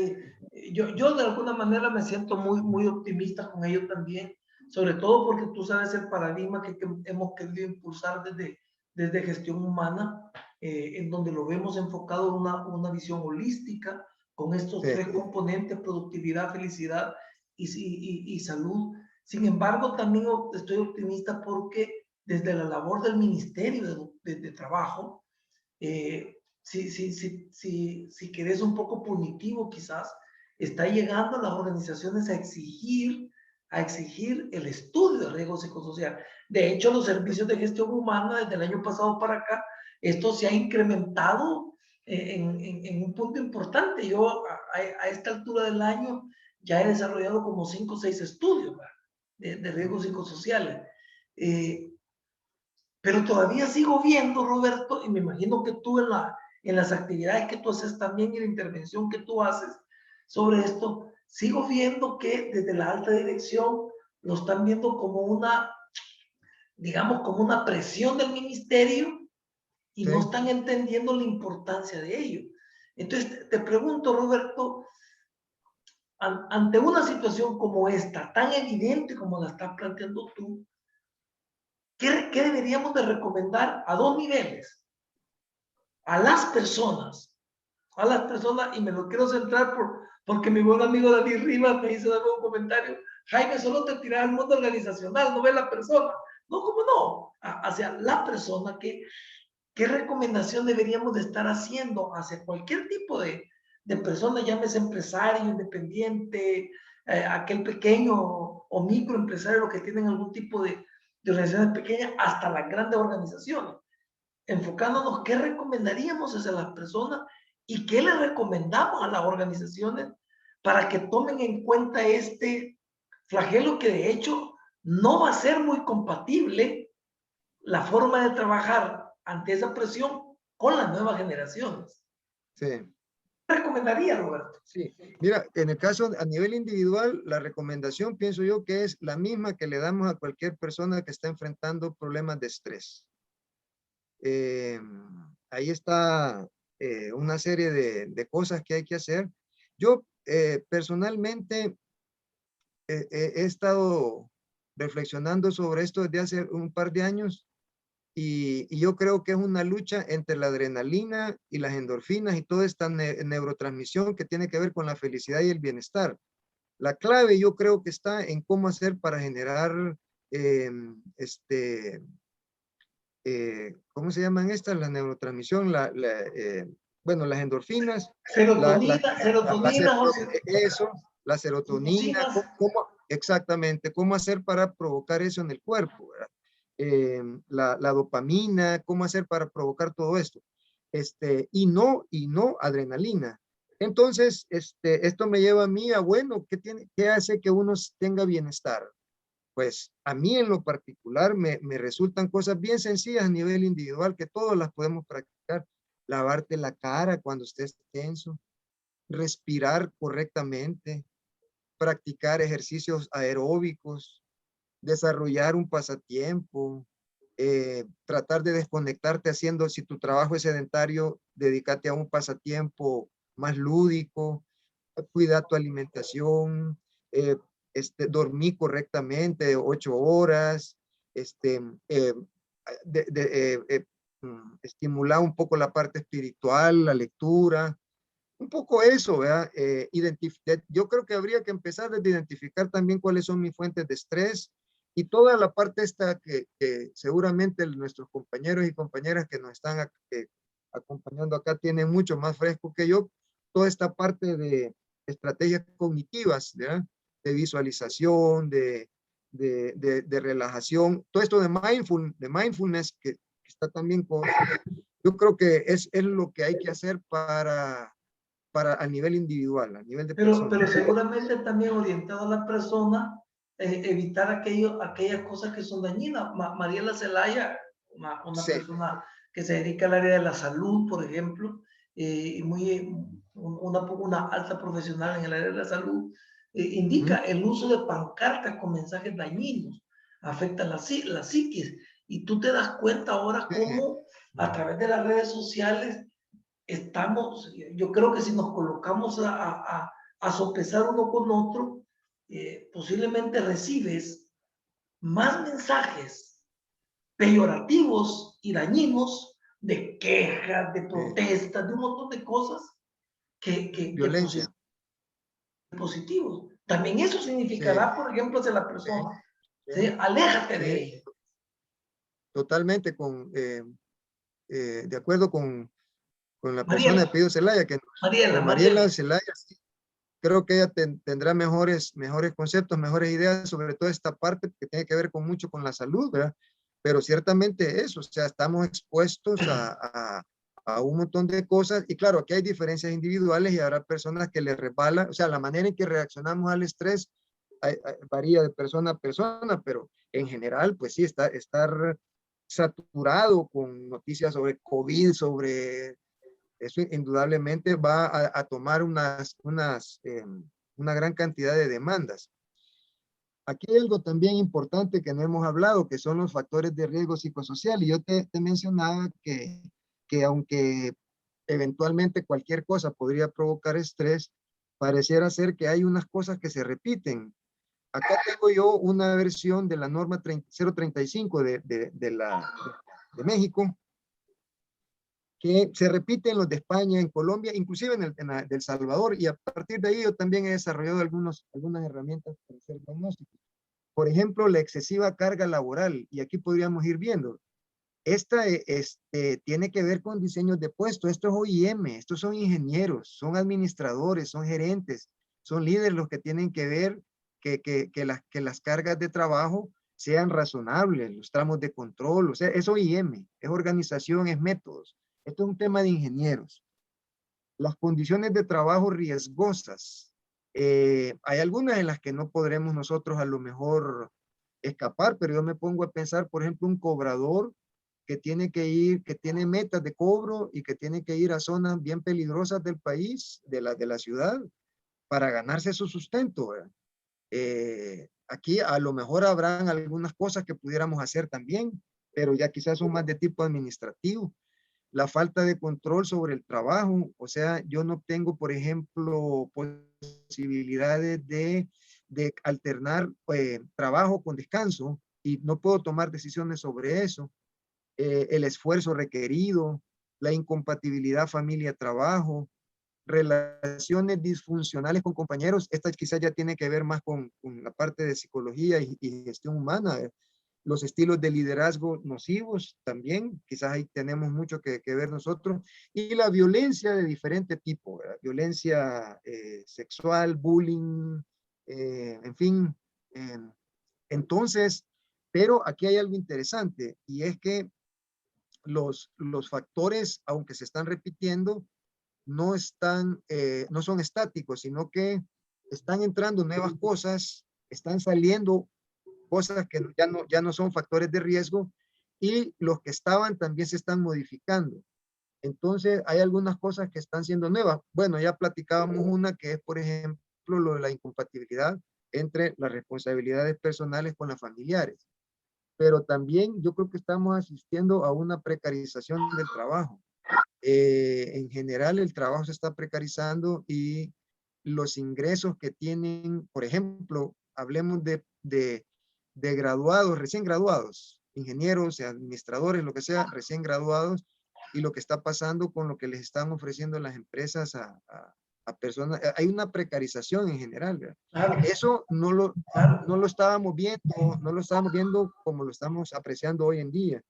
Speaker 1: yo de alguna manera me siento muy optimista con ello también, sobre todo porque tú sabes el paradigma que hemos querido impulsar desde gestión humana, en donde lo vemos enfocado en una visión holística, con estos
Speaker 2: Sí,
Speaker 1: 3 componentes: productividad, felicidad y salud. Sin embargo, también estoy optimista porque desde la labor del Ministerio de Trabajo, si querés un poco punitivo quizás, está llegando a las organizaciones a exigir el estudio de riesgo psicosocial. De hecho, los servicios de gestión humana desde el año pasado para acá, esto se ha incrementado en un punto importante. Yo a esta altura del año ya he desarrollado como 5 o 6 estudios de riesgos psicosociales. Pero todavía sigo viendo, Roberto, y me imagino que tú en las actividades que tú haces también y la intervención que tú haces sobre esto, sigo viendo que desde la alta dirección lo están viendo como digamos, como una presión del ministerio y
Speaker 2: sí.
Speaker 1: no están entendiendo la importancia de ello. Entonces, te pregunto, Roberto, ante una situación como esta, tan evidente como la estás planteando tú, ¿qué deberíamos de recomendar a 2 niveles? A las personas, y me lo quiero centrar porque mi buen amigo David Rivas me hizo un comentario: Jaime, solo te tiras al mundo organizacional, no ves la persona. No, ¿cómo no? Hacia la persona, ¿qué recomendación deberíamos de estar haciendo hacia cualquier tipo de persona, llámese empresario, independiente, aquel pequeño o microempresario que tienen algún tipo de organizaciones pequeñas, hasta las grandes organizaciones? Enfocándonos qué recomendaríamos hacia las personas y qué le recomendamos a las organizaciones para que tomen en cuenta este flagelo, que de hecho no va a ser muy compatible la forma de trabajar ante esa presión con las nuevas generaciones.
Speaker 2: Sí.
Speaker 1: ¿Qué recomendaría, Roberto?
Speaker 2: Sí, mira, en el caso a nivel individual, la recomendación pienso yo que es la misma que le damos a cualquier persona que está enfrentando problemas de estrés. Ahí está una serie de cosas que hay que hacer. Yo personalmente he estado reflexionando sobre esto desde hace un par de años y yo creo que es una lucha entre la adrenalina y las endorfinas y toda esta neurotransmisión que tiene que ver con la felicidad y el bienestar. La clave yo creo que está en cómo hacer para generar eh, ¿cómo se llaman estas? La neurotransmisión, bueno, las endorfinas,
Speaker 1: Serotonina,
Speaker 2: eso, la serotonina,
Speaker 1: oxitocinas.
Speaker 2: exactamente, cómo hacer para provocar eso en el cuerpo, ¿verdad? La dopamina, cómo hacer para provocar todo esto, y no adrenalina. Entonces, esto me lleva a mí a, bueno, ¿qué hace que uno tenga bienestar? Pues a mí en lo particular me resultan cosas bien sencillas a nivel individual que todos las podemos practicar. Lavarte la cara cuando estés tenso, respirar correctamente, practicar ejercicios aeróbicos, desarrollar un pasatiempo, tratar de desconectarte haciendo, si tu trabajo es sedentario, dedícate a un pasatiempo más lúdico, cuida tu alimentación, eh, dormí correctamente 8 horas, eh, estimular un poco la parte espiritual, la lectura, un poco eso, ¿verdad? Yo creo que habría que empezar desde identificar también cuáles son mis fuentes de estrés Y toda la parte esta que seguramente nuestros compañeros y compañeras que nos están acompañando acá tienen mucho más fresco que yo, toda esta parte de estrategias cognitivas, ¿verdad? De visualización, de relajación, todo esto de mindfulness que está también con, yo creo que es lo que hay que hacer para a nivel individual, a nivel de persona.
Speaker 1: Pero seguramente también orientado a la persona, evitar aquellas cosas que son dañinas. Mariela Zelaya, una
Speaker 2: Sí.
Speaker 1: persona que se dedica al área de la salud, por ejemplo, y una alta profesional en el área de la salud, indica el uso de pancartas con mensajes dañinos, afecta la psiquis. Y tú te das cuenta ahora cómo a través de las redes sociales yo creo que si nos colocamos a sopesar uno con otro, posiblemente recibes más mensajes peyorativos y dañinos de quejas, de protestas, de un montón de cosas
Speaker 2: Violencia.
Speaker 1: positivos. También eso significará, por ejemplo, hacia la persona. ¿Sí?
Speaker 2: Sí.
Speaker 1: Aléjate
Speaker 2: Sí.
Speaker 1: de ella.
Speaker 2: Totalmente de acuerdo con la persona de
Speaker 1: Mariela,
Speaker 2: Pedro Zelaya, que con Mariela Zelaya, sí, creo que ella tendrá mejores conceptos, mejores ideas sobre toda esta parte que tiene que ver mucho con la salud, ¿verdad? Pero ciertamente eso, o sea, estamos expuestos a un montón de cosas y claro, aquí hay diferencias individuales y habrá personas que les resbala, o sea, la manera en que reaccionamos al estrés varía de persona a persona, pero en general, pues sí, estar saturado con noticias sobre COVID, sobre eso indudablemente va a tomar una gran cantidad de demandas. Aquí hay algo también importante que no hemos hablado, que son los factores de riesgo psicosocial. Y yo te mencionaba que aunque eventualmente cualquier cosa podría provocar estrés, pareciera ser que hay unas cosas que se repiten. Acá tengo yo una versión de la norma 035 de México, que se repite en los de España, en Colombia, inclusive en El Salvador, y a partir de ahí yo también he desarrollado algunas herramientas para hacer diagnósticos. Por ejemplo, la excesiva carga laboral, y aquí podríamos ir viendo. Esta tiene que ver con diseños de puesto. Esto es OIM, estos son ingenieros, son administradores, son gerentes, son líderes los que tienen que ver que las cargas de trabajo sean razonables, los tramos de control, o sea, es OIM, es organización, es métodos. Esto es un tema de ingenieros. Las condiciones de trabajo riesgosas. Hay algunas en las que no podremos nosotros a lo mejor escapar, pero yo me pongo a pensar, por ejemplo, un cobrador que tiene que ir, que tiene metas de cobro y que tiene que ir a zonas bien peligrosas del país, de la ciudad, para ganarse su sustento. Aquí a lo mejor habrán algunas cosas que pudiéramos hacer también, pero ya quizás son más de tipo administrativo. La falta de control sobre el trabajo, o sea, yo no tengo, por ejemplo, posibilidades de alternar trabajo con descanso y no puedo tomar decisiones sobre eso. El esfuerzo requerido, la incompatibilidad familia-trabajo, relaciones disfuncionales con compañeros, esta quizás ya tiene que ver más con la parte de psicología y gestión humana, los estilos de liderazgo nocivos también, quizás ahí tenemos mucho que ver nosotros, y la violencia de diferente tipo, ¿verdad? Violencia sexual, bullying, en fin. Entonces, pero aquí hay algo interesante, y es que los factores, aunque se están repitiendo, no son estáticos, sino que están entrando nuevas cosas, están saliendo cosas que ya no son factores de riesgo y los que estaban también se están modificando. Entonces, hay algunas cosas que están siendo nuevas. Bueno, ya platicábamos una que es, por ejemplo, lo de la incompatibilidad entre las responsabilidades personales con las familiares. Pero también yo creo que estamos asistiendo a una precarización del trabajo. En general, el trabajo se está precarizando y los ingresos que tienen, por ejemplo, hablemos de graduados, recién graduados, ingenieros, administradores, lo que sea, recién graduados, y lo que está pasando con lo que les están ofreciendo las empresas a personas, hay una precarización en general, ¿verdad?
Speaker 1: Claro,
Speaker 2: Eso
Speaker 1: claro.
Speaker 2: no lo estábamos viendo, no lo estábamos viendo como lo estamos apreciando hoy en día.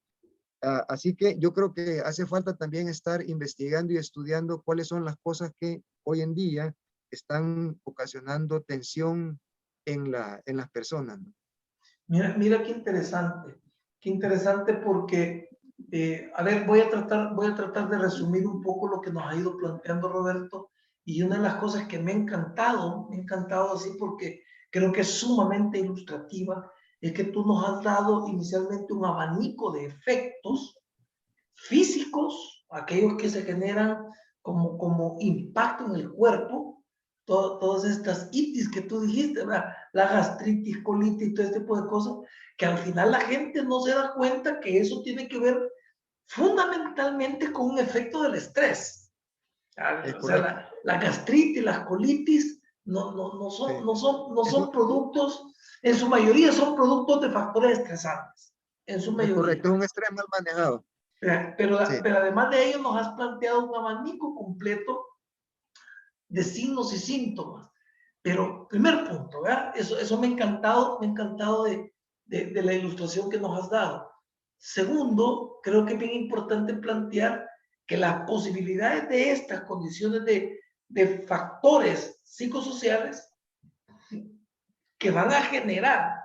Speaker 2: Así que yo creo que hace falta también estar investigando y estudiando cuáles son las cosas que hoy en día están ocasionando tensión en las personas, ¿no?
Speaker 1: Mira, mira qué interesante porque, a ver, voy a tratar de resumir un poco lo que nos ha ido planteando Roberto, y una de las cosas que me ha encantado así porque creo que es sumamente ilustrativa, es que tú nos has dado inicialmente un abanico de efectos físicos, aquellos que se generan como impacto en el cuerpo, todas estas itis que tú dijiste, ¿verdad? La gastritis, colitis, todo este tipo de cosas, que al final la gente no se da cuenta que eso tiene que ver fundamentalmente con un efecto del estrés.
Speaker 2: Es
Speaker 1: O sea,
Speaker 2: correcto.
Speaker 1: la gastritis, las colitis, no
Speaker 2: Sí.
Speaker 1: son, no son, no
Speaker 2: Es,
Speaker 1: son productos, en su mayoría son productos de factores estresantes, en su
Speaker 2: es
Speaker 1: mayoría.
Speaker 2: correcto, es un estrés mal manejado. Sí,
Speaker 1: Pero además de ello nos has planteado un abanico completo de signos y síntomas. Pero primer punto, ¿verdad? Eso me ha encantado de la ilustración que nos has dado. Segundo, creo que es bien importante plantear que las posibilidades de estas condiciones de factores psicosociales que van a generar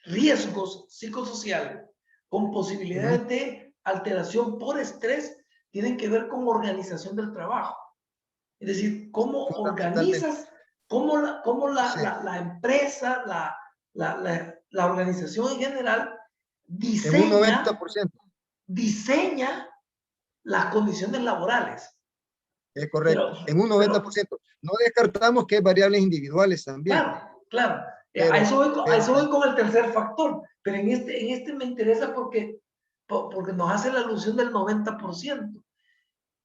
Speaker 1: riesgos psicosociales con
Speaker 2: ujú,
Speaker 1: posibilidades de alteración por estrés tienen que ver con organización del trabajo. Es decir, cómo
Speaker 2: fundamentalmente.
Speaker 1: organizas, cómo
Speaker 2: Sí,
Speaker 1: la empresa, la organización en general
Speaker 2: en un noventa
Speaker 1: diseña,
Speaker 2: por ciento
Speaker 1: diseña las condiciones laborales.
Speaker 2: Es
Speaker 1: Pero,
Speaker 2: correcto, en un noventa por
Speaker 1: pero
Speaker 2: ciento No descartamos que hay variables individuales también,
Speaker 1: claro, claro.
Speaker 2: pero,
Speaker 1: A
Speaker 2: pero
Speaker 1: eso voy con el tercer factor, pero en este me interesa porque nos hace la alusión del 90%.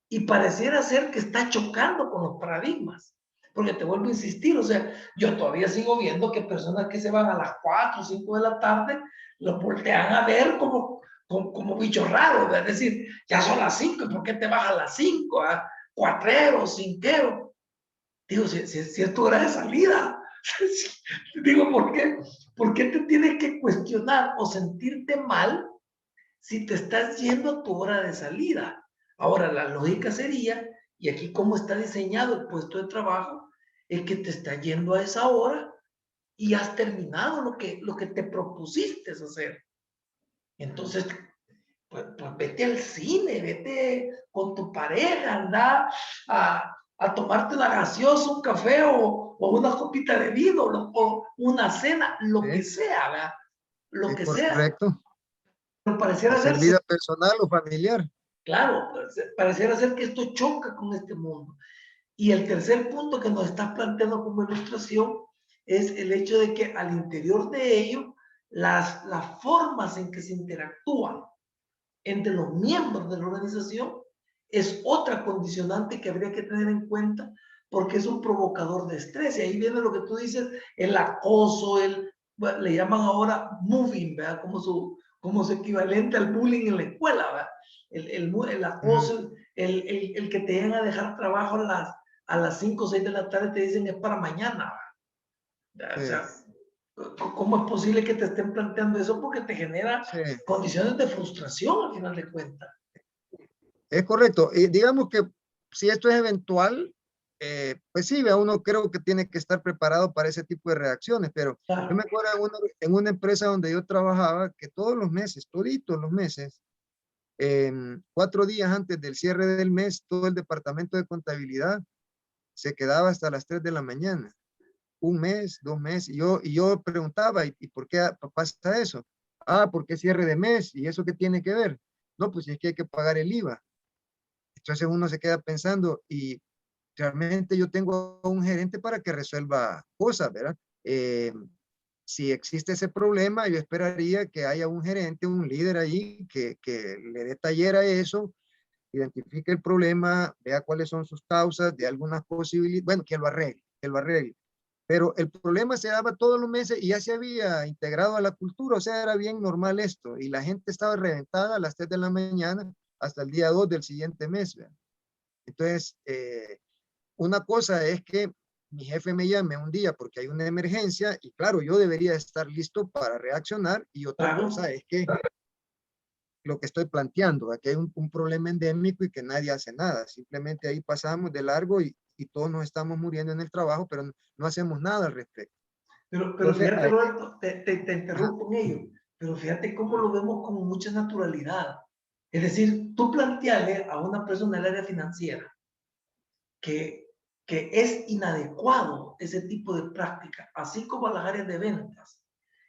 Speaker 1: Y pareciera ser que está chocando con los paradigmas. Porque te vuelvo a insistir, o sea, yo todavía sigo viendo que personas que se van a las 4 o 5 de la tarde los voltean a ver como bichos raros, es decir, ya son las 5, ¿por qué te vas a las 5? Cuatrero, cinquero. Digo, si es tu hora de salida. Digo, ¿por qué? ¿Por qué te tienes que cuestionar o sentirte mal si te estás yendo a tu hora de salida? Ahora, la lógica sería, y aquí cómo está diseñado el puesto de trabajo, es que te está yendo a esa hora y has terminado lo que te propusiste hacer. Entonces, pues vete al cine, vete con tu pareja, anda a tomarte una gaseosa, un café o una copita de vino o una cena, lo que
Speaker 2: sí,
Speaker 1: sea, ¿verdad? Lo
Speaker 2: es
Speaker 1: que sea.
Speaker 2: correcto,
Speaker 1: Pero pareciera
Speaker 2: hacer
Speaker 1: ser,
Speaker 2: vida personal o familiar.
Speaker 1: claro, pareciera ser que esto choca con este mundo. Y el tercer punto que nos estás planteando como ilustración es el hecho de que al interior de ello, las formas en que se interactúan entre los miembros de la organización es otra condicionante que habría que tener en cuenta porque es un provocador de estrés. Y ahí viene lo que tú dices, el acoso, bueno, le llaman ahora moving, ¿verdad? Como su equivalente al bullying en la escuela, ¿verdad? El
Speaker 2: Ujú,
Speaker 1: acoso, el que te llegan a dejar trabajo a las 5 o 6 de la tarde, te dicen es para mañana, ¿verdad? O
Speaker 2: sí,
Speaker 1: sea, ¿cómo es posible que te estén planteando eso? Porque te genera
Speaker 2: sí,
Speaker 1: condiciones de frustración al final de cuentas.
Speaker 2: es correcto. Y digamos que si esto es eventual, pues sí, uno creo que tiene que estar preparado para ese tipo de reacciones, pero yo me
Speaker 1: Claro,
Speaker 2: acuerdo en una empresa donde yo trabajaba que todos los meses, toditos los meses, 4 días antes del cierre del mes, todo el departamento de contabilidad se quedaba hasta las 3 de la mañana, un mes, 2 meses, y yo preguntaba, ¿y por qué pasa eso? Porque es cierre de mes, ¿y eso qué tiene que ver? No, pues es que hay que pagar el IVA. Entonces uno se queda pensando, y realmente yo tengo un gerente para que resuelva cosas, ¿verdad? Eh, si existe ese problema, yo esperaría que haya un gerente, un líder ahí que le dé taller a eso, identifique el problema, vea cuáles son sus causas, de algunas posibilidades, bueno, que lo arregle, que lo arregle. Pero el problema se daba todos los meses y ya se había integrado a la cultura, o sea, era bien normal esto, y la gente estaba reventada a las 3 de la mañana hasta el día 2 del siguiente mes, ¿verdad? Entonces, una cosa es que mi jefe me llame un día porque hay una emergencia y claro, yo debería estar listo para reaccionar, y otra
Speaker 1: Claro.
Speaker 2: cosa es que lo que estoy planteando, aquí hay un problema endémico y que nadie hace nada, simplemente ahí pasamos de largo y todos nos estamos muriendo en el trabajo, pero no hacemos nada al respecto.
Speaker 1: Pero
Speaker 2: Entonces,
Speaker 1: fíjate, Roberto, te
Speaker 2: ajá,
Speaker 1: interrumpo en ello, pero fíjate cómo lo vemos con mucha naturalidad. Es decir, tú plantearle a una persona del área financiera que, que es inadecuado ese tipo de práctica, así como a las áreas de ventas.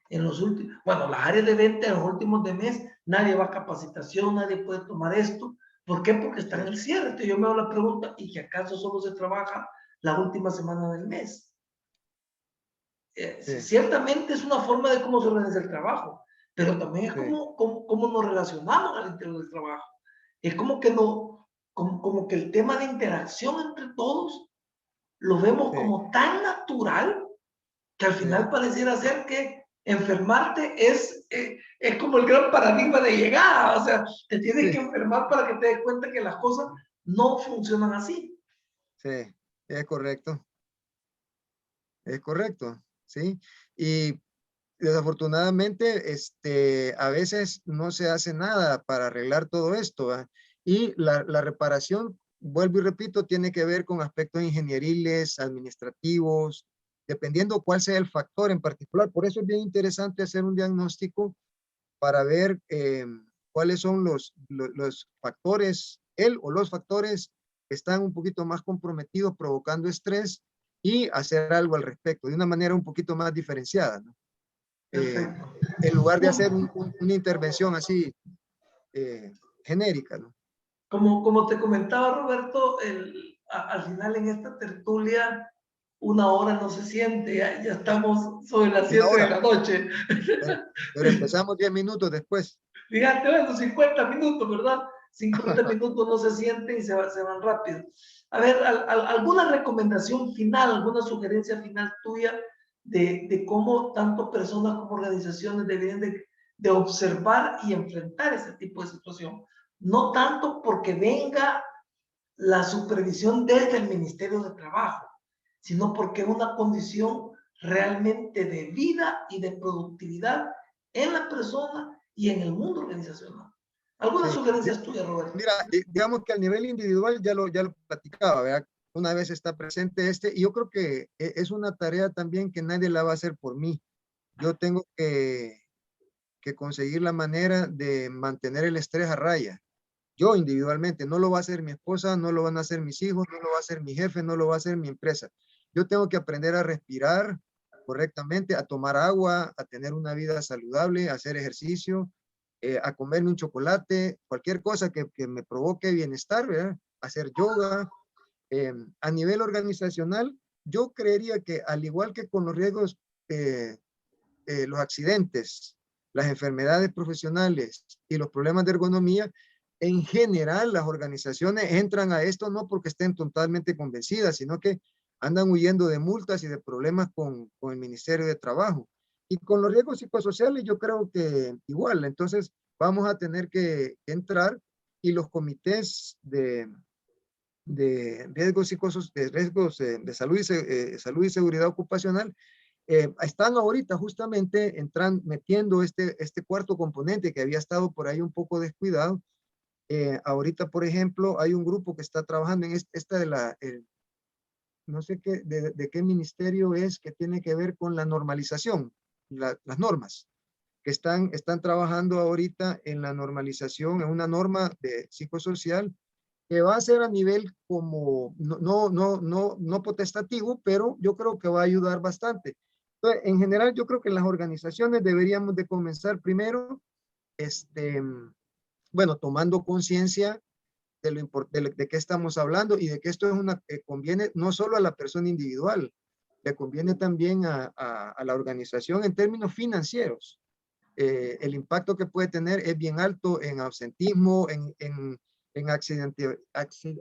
Speaker 1: En los últimos, bueno, las áreas de venta en los últimos de mes, nadie va a capacitación, nadie puede tomar esto. ¿Por qué? Porque está en el cierre. Entonces yo me hago la pregunta, ¿y que acaso solo se trabaja la última semana del mes?
Speaker 2: sí,
Speaker 1: Ciertamente es una forma de cómo se organiza el trabajo, pero también es
Speaker 2: sí,
Speaker 1: cómo nos relacionamos al interior del trabajo. Es como que, no, como que el tema de interacción entre todos lo vemos
Speaker 2: sí,
Speaker 1: como tan natural que al
Speaker 2: sí,
Speaker 1: final pareciera ser que enfermarte es como el gran paradigma de llegada. O sea, te tienes que
Speaker 2: sí,
Speaker 1: enfermar para que te des cuenta que las cosas no funcionan así.
Speaker 2: sí, es correcto, es correcto, ¿sí? Y desafortunadamente, a veces no se hace nada para arreglar todo esto, ¿va? Y la reparación, vuelvo y repito, tiene que ver con aspectos ingenieriles, administrativos, dependiendo cuál sea el factor en particular. Por eso es bien interesante hacer un diagnóstico para ver cuáles son los factores, él o los factores que están un poquito más comprometidos, provocando estrés, y hacer algo al respecto, de una manera un poquito más diferenciada, ¿no? eh,
Speaker 1: Perfecto.
Speaker 2: en lugar de hacer una intervención así genérica, ¿no?
Speaker 1: Como te comentaba Roberto, al final en esta tertulia una hora no se siente, ya estamos sobre las
Speaker 2: Una
Speaker 1: 7 de
Speaker 2: hora,
Speaker 1: la noche.
Speaker 2: pero empezamos 10 minutos después.
Speaker 1: Fíjate, bueno, 50 minutos, ¿verdad? 50 minutos no se sienten y se van rápido. A ver, ¿alguna recomendación final, alguna sugerencia final tuya de cómo tanto personas como organizaciones deberían de observar y enfrentar ese tipo de situación? No tanto porque venga la supervisión desde el Ministerio de Trabajo, sino porque es una condición realmente de vida y de productividad en la persona y en el mundo organizacional. ¿Algunas
Speaker 2: Sí.
Speaker 1: sugerencias tuyas, Roberto?
Speaker 2: Mira, digamos que al nivel individual ya lo platicaba, ¿verdad? Una vez está presente y yo creo que es una tarea también que nadie la va a hacer por mí. Yo tengo que conseguir la manera de mantener el estrés a raya. Yo individualmente, no lo va a hacer mi esposa, no lo van a hacer mis hijos, no lo va a hacer mi jefe, no lo va a hacer mi empresa. Yo tengo que aprender a respirar correctamente, a tomar agua, a tener una vida saludable, a hacer ejercicio, a comerme un chocolate, cualquier cosa que me provoque bienestar, ¿verdad? Hacer yoga. A nivel organizacional, yo creería que al igual que con los riesgos, los accidentes, las enfermedades profesionales y los problemas de ergonomía, en general las organizaciones entran a esto no porque estén totalmente convencidas, sino que andan huyendo de multas y de problemas con el Ministerio de Trabajo. Y con los riesgos psicosociales yo creo que igual, entonces vamos a tener que entrar, y los comités de riesgos psicosociales, de riesgos de salud y seguridad ocupacional, están ahorita justamente metiendo este cuarto componente que había estado por ahí un poco descuidado. Ahorita, por ejemplo, hay un grupo que está trabajando en esta no sé de qué ministerio es, que tiene que ver con la normalización, las normas, que están trabajando ahorita en la normalización, en una norma de psicosocial que va a ser a nivel como, no potestativo, pero yo creo que va a ayudar bastante. Entonces, en general, yo creo que las organizaciones deberíamos de comenzar primero, este, bueno, tomando conciencia de qué estamos hablando, y de que esto conviene no solo a la persona individual, le conviene también a la organización en términos financieros. El impacto que puede tener es bien alto en ausentismo, en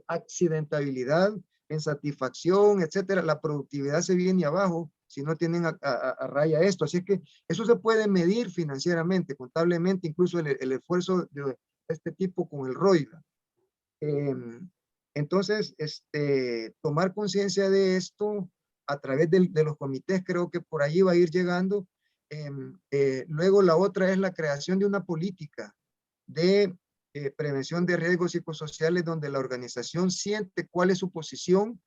Speaker 2: accidentabilidad, en satisfacción, etcétera. La productividad se viene abajo si no tienen a raya esto. Así es que eso se puede medir financieramente, contablemente, incluso el esfuerzo de este tipo con el ROI. Entonces, tomar conciencia de esto a través de los comités, creo que por ahí va a ir llegando. Luego la otra es la creación de una política de prevención de riesgos psicosociales donde la organización siente cuál es su posición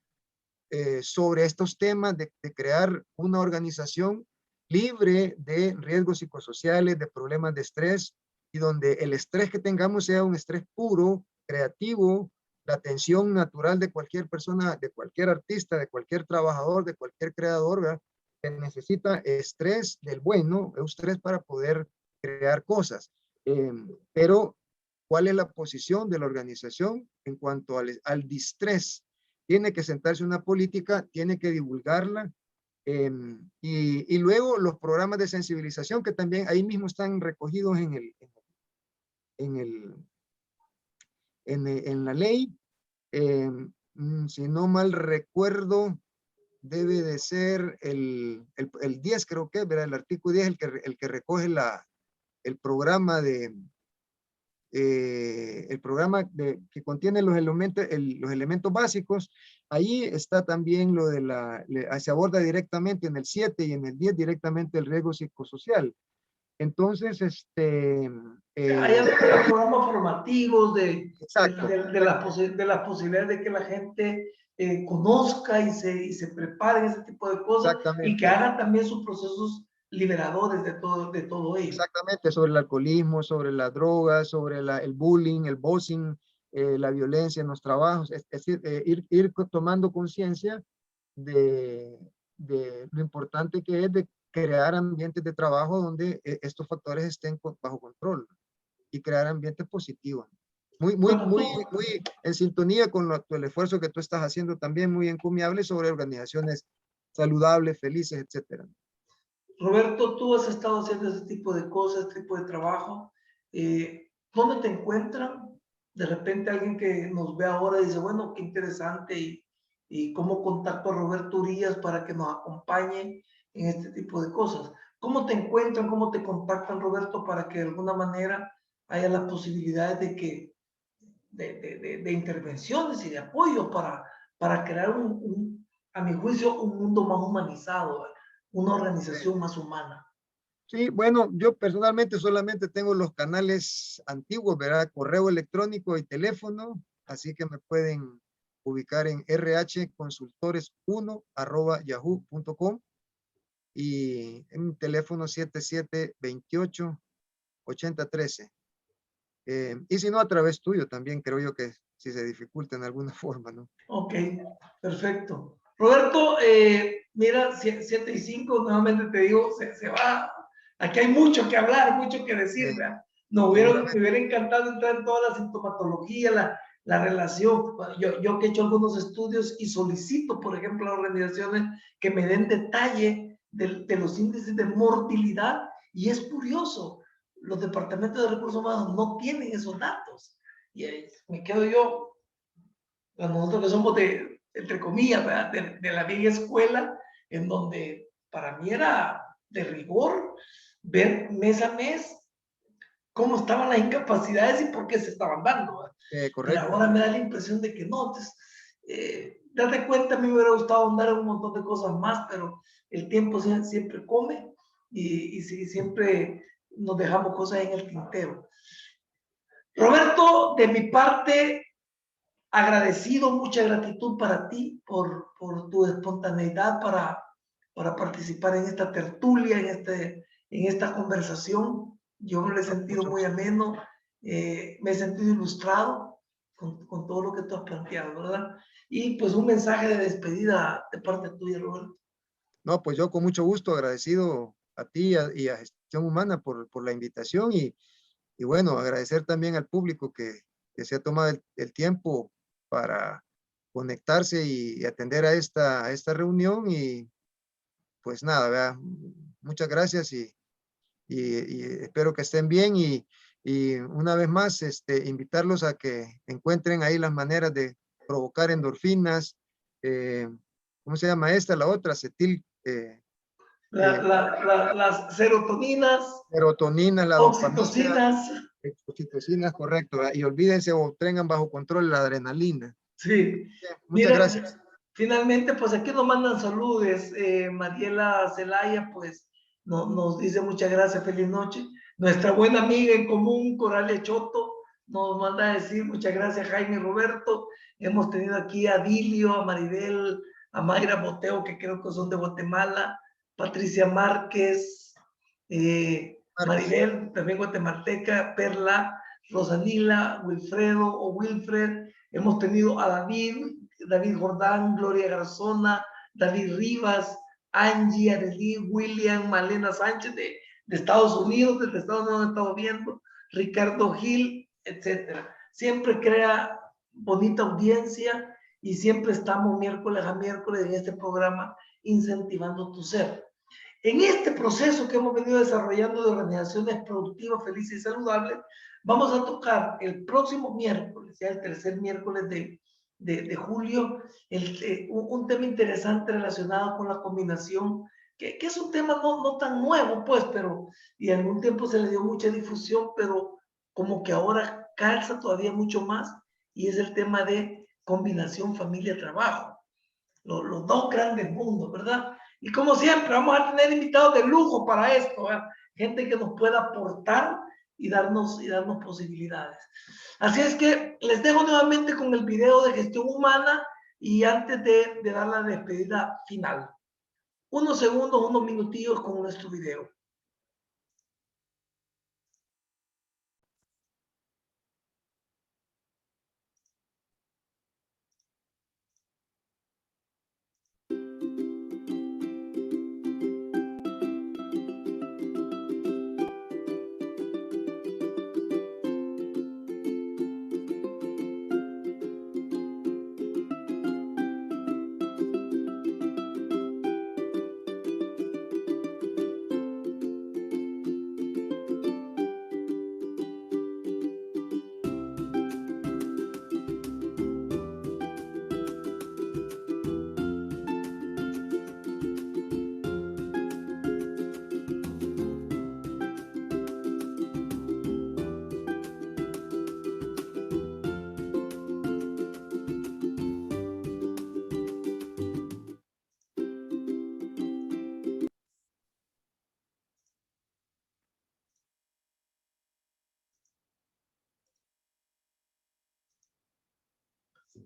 Speaker 2: sobre estos temas, de crear una organización libre de riesgos psicosociales, de problemas de estrés, y donde el estrés que tengamos sea un estrés puro, creativo, la atención natural de cualquier persona, de cualquier artista, de cualquier trabajador, de cualquier creador, ¿verdad? Que necesita estrés del bueno, estrés para poder crear cosas. Pero, ¿cuál es la posición de la organización en cuanto al distrés? Tiene que sentarse una política, tiene que divulgarla, y luego los programas de sensibilización que también ahí mismo están recogidos en, el, en la ley. Si no mal recuerdo, debe de ser el 10, creo que, ¿verdad? El artículo 10, el que recoge el programa que contiene los elementos básicos. Ahí está también lo de se aborda directamente en el 7 y en el 10 directamente el riesgo psicosocial. Entonces,
Speaker 1: hay programas formativos
Speaker 2: exacto,
Speaker 1: de las posibilidades de que la gente conozca y se prepare en ese tipo de cosas y que
Speaker 2: exactamente.
Speaker 1: hagan también sus procesos liberadores de todo ello.
Speaker 2: Exactamente, sobre el alcoholismo, sobre las drogas, sobre el bullying, el bossing, la violencia en los trabajos. Es decir, ir tomando conciencia de lo importante que es de crear ambientes de trabajo donde estos factores estén bajo control y crear ambientes positivos.
Speaker 1: Bueno,
Speaker 2: Muy en sintonía con el esfuerzo que tú estás haciendo, también muy encomiable sobre organizaciones saludables, felices, etcétera.
Speaker 1: Roberto, tú has estado haciendo ese tipo de cosas, este tipo de trabajo. ¿Dónde te encuentran? De repente alguien que nos ve ahora dice, bueno, qué interesante y cómo contacto a Roberto Urías para que nos acompañe en este tipo de cosas. ¿Cómo te encuentran? ¿Cómo te contactan, Roberto, para que de alguna manera haya las posibilidades de intervenciones y de apoyo para crear a mi juicio, un mundo más humanizado, ¿verdad? Una organización más humana?
Speaker 2: Sí, bueno, yo personalmente solamente tengo los canales antiguos, ¿verdad? Correo electrónico y teléfono, así que me pueden ubicar en rhconsultores1@yahoo.com y en mi teléfono 7728-8013. Y si no, a través tuyo también creo yo que si se dificulta en alguna forma, ¿no?
Speaker 1: Ok, perfecto. Roberto, mira, 7:05, nuevamente te digo, se va. Aquí hay mucho que hablar, mucho que decir, ¿verdad? Me hubiera encantado entrar en toda la sintomatología, la relación. Yo que he hecho algunos estudios y solicito, por ejemplo, a organizaciones que me den detalle de los índices de mortalidad, y es curioso, los departamentos de recursos humanos no tienen esos datos. Y me quedo yo, nosotros que somos entre comillas, ¿verdad? De la vieja escuela, en donde para mí era de rigor ver mes a mes cómo estaban las incapacidades y por qué se estaban dando, ¿verdad? Pero
Speaker 2: Correcto.
Speaker 1: ahora me da la impresión de que no. Entonces, date cuenta, a mí me hubiera gustado andar en un montón de cosas más, pero el tiempo siempre come y siempre nos dejamos cosas en el tintero. Roberto, de mi parte, agradecido, mucha gratitud para ti por tu espontaneidad para participar en esta tertulia, en esta conversación. Yo me lo he sentido muy ameno, me he sentido ilustrado con todo lo que tú has planteado, ¿verdad? Y pues un mensaje de despedida de parte tuya, Roberto.
Speaker 2: No, pues yo con mucho gusto agradecido a ti y a Gestión Humana por la invitación y bueno, agradecer también al público que se ha tomado el tiempo para conectarse y atender a esta reunión y pues nada, ¿verdad? Muchas gracias y espero que estén bien y una vez más invitarlos a que encuentren ahí las maneras de provocar endorfinas, ¿cómo se llama esta? La otra,
Speaker 1: Las serotoninas,
Speaker 2: serotonina, la dopamina,
Speaker 1: oxitocinas.
Speaker 2: oxitocina, correcto, ¿verdad? Y olvídense o tengan bajo control la adrenalina.
Speaker 1: Sí.
Speaker 2: Muchas
Speaker 1: Mira,
Speaker 2: gracias.
Speaker 1: finalmente, pues aquí nos mandan saludos. Mariela Zelaya, pues nos dice muchas gracias, feliz noche. Nuestra buena amiga en común, Coralia Choto, nos manda a decir muchas gracias, Jaime Roberto. Hemos tenido aquí a Dilio, a Maribel, a Mayra Boteo, que creo que son de Guatemala, Patricia Márquez,
Speaker 2: Marcos.
Speaker 1: Maribel, también guatemalteca, Perla, Rosanila, Wilfredo o Wilfred. Hemos tenido a David Jordán, Gloria Garzona, David Rivas, Angie, Arely, William, Malena Sánchez de Estados Unidos, desde Estados Unidos estamos viendo, Ricardo Gil, etcétera. Siempre crea bonita audiencia y siempre estamos miércoles a miércoles en este programa incentivando tu ser. En este proceso que hemos venido desarrollando de organizaciones productivas, felices y saludables, vamos a tocar el próximo miércoles, ya el tercer miércoles de julio, un tema interesante relacionado con la combinación, que es un tema no tan nuevo, pues, pero y en algún tiempo se le dio mucha difusión, pero como que ahora calza todavía mucho más, y es el tema de combinación familia-trabajo. Los dos grandes mundos, ¿verdad? Y como siempre, vamos a tener invitados de lujo para esto, ¿verdad? Gente que nos pueda aportar y darnos posibilidades. Así es que les dejo nuevamente con el video de gestión humana y antes de dar la despedida final. Unos segundos, unos minutillos con nuestro video.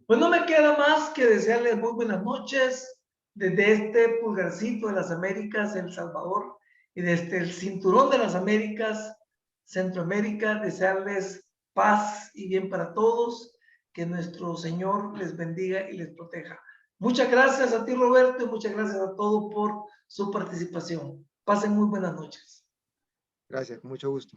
Speaker 1: Pues no me queda más que desearles muy buenas noches desde este pulgarcito de las Américas, El Salvador, y desde el cinturón de las Américas, Centroamérica, desearles paz y bien para todos, que nuestro Señor les bendiga y les proteja. Muchas gracias a ti, Roberto, y muchas gracias a todos por su participación. Pasen muy buenas noches.
Speaker 2: Gracias, mucho gusto.